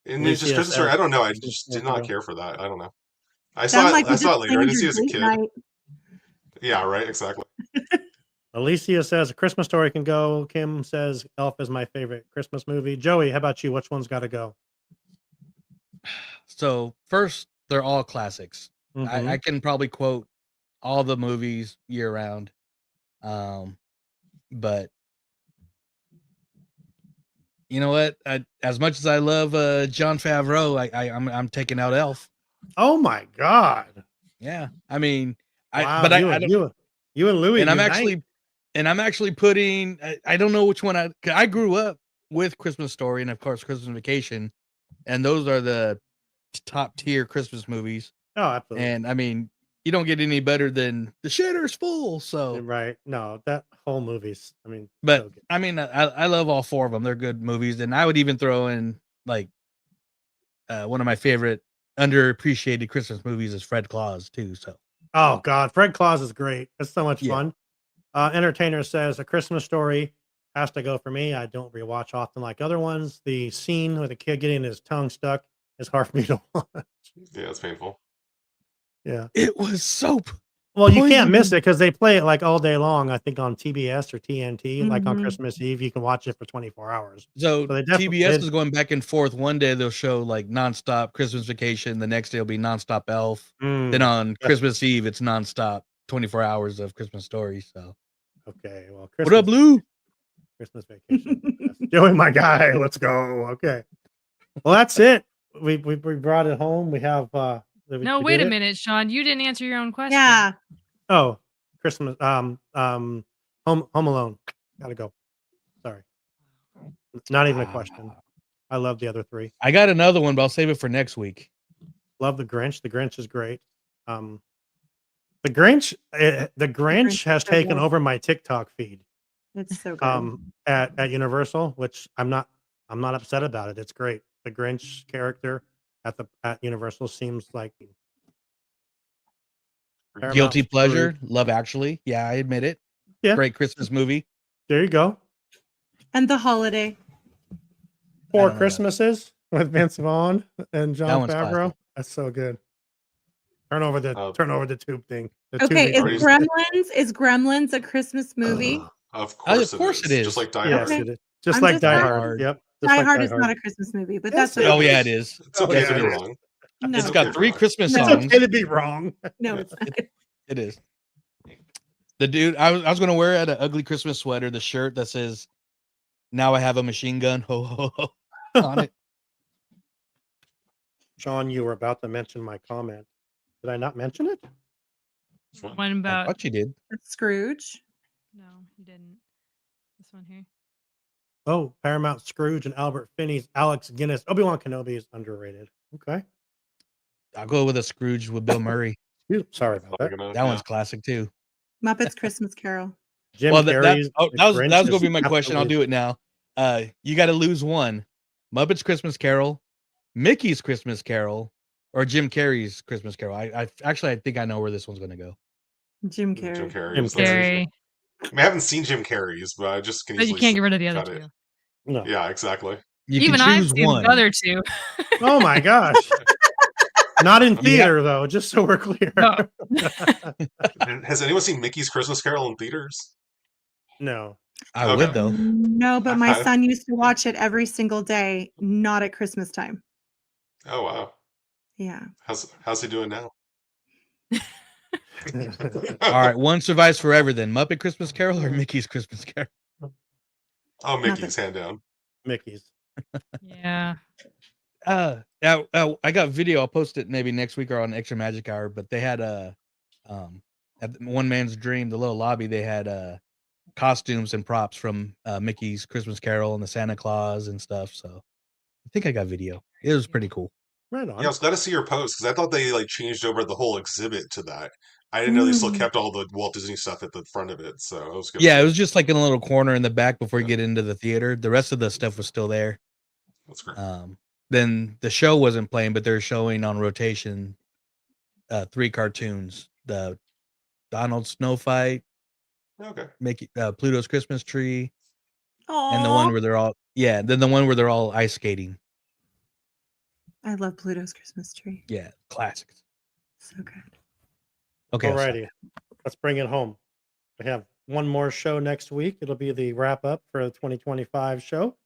And it's just Alicia Christmas Story. says I don't know. I Christmas just did not Scorpio. care for that. I don't know. I Sound saw it. like I you saw it just later. I planned didn't see it your as a date kid. night. Yeah, right. Exactly. Alicia says a Christmas Story can go. Kim says Elf is my favorite Christmas movie. Joey, how about you? Which one's got to go? So first, they're all classics. Mhm. I can probably quote all the movies year round. But you know what? As much as I love Jon Favreau, I'm taking out Elf. Oh my God! Yeah, I mean, Wow, I you and Louis, and I'm unite. actually putting. I don't know which one I grew up with Christmas Story and of course Christmas Vacation, and those are the top tier Christmas movies. Oh, absolutely. And I mean, you don't get any better than The Shitter's Full. So Right? No, that whole movie's. I mean, but so good. I mean, I love all four of them. They're good movies, and I would even throw in like one of my favorite underappreciated Christmas movies is Fred Claus too. So Oh God, Fred Claus is great. It's so much Yeah. fun. Entertainer says a Christmas Story has to go for me. I don't rewatch often like other ones. The scene with the kid getting his tongue stuck is hard for me to watch. Yeah, it's painful. Yeah. it was soap. Well, you can't miss Poison. it because they play it like all day long. I think on TBS or TNT, like on Mhm. Christmas Eve, you can watch it for 24 hours. So So they definitely TBS did. is going back and forth. One day they'll show like nonstop Christmas Vacation. The next day will be nonstop Elf. Then on Yeah. Christmas Eve, it's nonstop 24 hours of Christmas Story. So Okay. Well, what up, Blue? Christmas Vacation. Yes. Joey, my guy. Let's go. Okay. Well, that's it. we brought it home. We have No, we wait did a it. minute, Sean. You didn't answer your own question. Yeah. Oh, Christmas. Home Alone. Gotta go. Sorry. Not even a question. I love the other three. I got another one, but I'll save it for next week. Love the Grinch. The Grinch is great. The Grinch has so taken good. over my TikTok feed. It's so good. At Universal, which I'm not upset about it. It's great. The Grinch character at Universal seems like Paramount Guilty pleasure, Scrooge. Love Actually. Yeah, I admit it. Yeah. Great Christmas movie. There you go. And The Holiday. Four don't know that. Christmases with Vince Vaughn and John one's Favreau. classic. That's so good. Turn over the tube thing. The Okay, tube is remote. Gremlins a Christmas movie? Of course, Of course it it is. is. Just like Die Yes, Hard. it is. Just I'm like just Die saying. Hard. Yep. Just Die like Hard Die is not a Christmas movie, but Yes, that's it Oh okay. yeah, it is. It's okay Yes, to it be is. wrong. No, It's okay got if 3 you're wrong. Christmas No. It's songs. okay to be wrong. no, it's not. It is. The dude, I was going to wear an ugly Christmas sweater, the shirt that says, "Now I have a machine gun," ho ho ho, on it. Sean, you were about to mention my comment. Did I not mention it? One I about thought you did. Scrooge. no, you didn't. This one here. Oh, Paramount Scrooge and Albert Finney's Alex Guinness. Obi-Wan Kenobi is underrated. Okay. I'll go with a Scrooge with Bill Murray. Sorry about that. That one's classic too. Muppets Christmas Carol. Jim Well, Carrey's that The was Grinch going to is be my question. I'll do it now. You got to lose one: Muppets Christmas Carol, Mickey's Christmas Carol, or Jim Carrey's Christmas Carol. I think I know where this one's going to go. Jim Carrey. Jim Carrey. Jim is the answer. Carrey. I mean, I haven't seen Jim Carrey's, but I just can But you easily can't get rid of the other cut it. two. No. Yeah, exactly. You Even can I've choose seen one. the other two. Oh my gosh. Not in theater though, just so we're clear. No. Has anyone seen Mickey's Christmas Carol in theaters? No. I Okay. would though. No, but my I- son used to watch it every single day, not at Christmas time. Oh wow. Yeah. How's he doing now? All right, one survives forever then. Muppet Christmas Carol or Mickey's Christmas Carol? Oh, Mickey's hand down. Mickey's. Yeah. I got video. I'll post it maybe next week or on Extra Magic Hour. But they had at One Man's Dream, the little lobby. They had costumes and props from Mickey's Christmas Carol and the Santa Claus and stuff. So I think I got video. It was pretty cool. Right on. Yeah, I was glad to see your post because I thought they like changed over the whole exhibit to that. I didn't know they still kept all the Walt Disney stuff at the front of it. So it was good. Yeah, it was just like in a little corner in the back before you get into the theater. The rest of the stuff was still there. That's great. Then the show wasn't playing, but they're showing on rotation 3 cartoons: the Donald Snow Fight, Okay. Mickey, Pluto's Christmas Tree, Oh, and the one where they're all then the one where they're all ice skating. I love Pluto's Christmas Tree. Yeah, classics. So good. Okay, Alrighty. Let's bring it home. We have one more show next week. It'll be the wrap up for the 2025 show.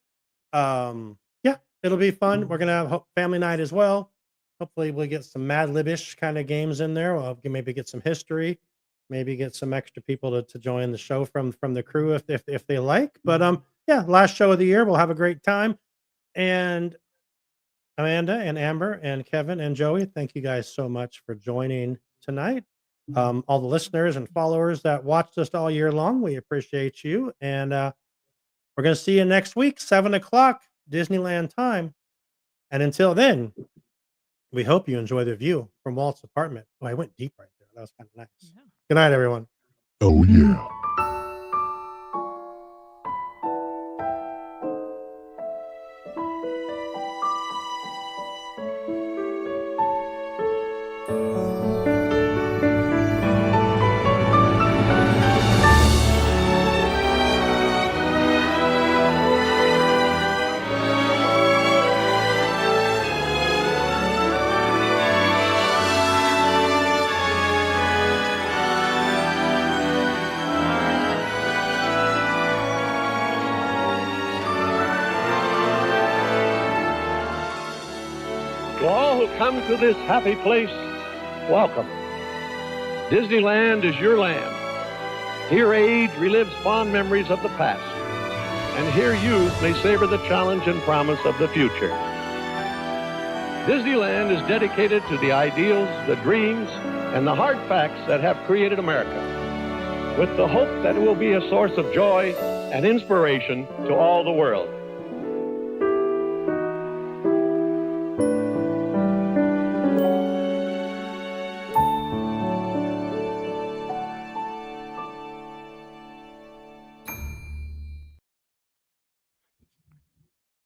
Yeah, it'll be fun. We're gonna have family night as well. Hopefully, we'll get some Mad Libish kind of games in there. We'll maybe get some history, maybe get some extra people to join the show from the crew if they like. But yeah, last show of the year. We'll have a great time. And Amanda and Amber and Kevin and Joey, thank you guys so much for joining tonight. All the listeners and followers that watched us all year long, we appreciate you. And we're going to see you next week, 7:00 Disneyland time. And until then, we hope you enjoy the view from Walt's apartment. Oh, I went deep right there. That was kind of nice. Yeah. Good night, everyone. Oh, yeah. To all who come to this happy place, welcome. Disneyland is your land. Here age relives fond memories of the past, and here youth may savor the challenge and promise of the future. Disneyland is dedicated to the ideals, the dreams, and the hard facts that have created America, with the hope that it will be a source of joy and inspiration to all the world.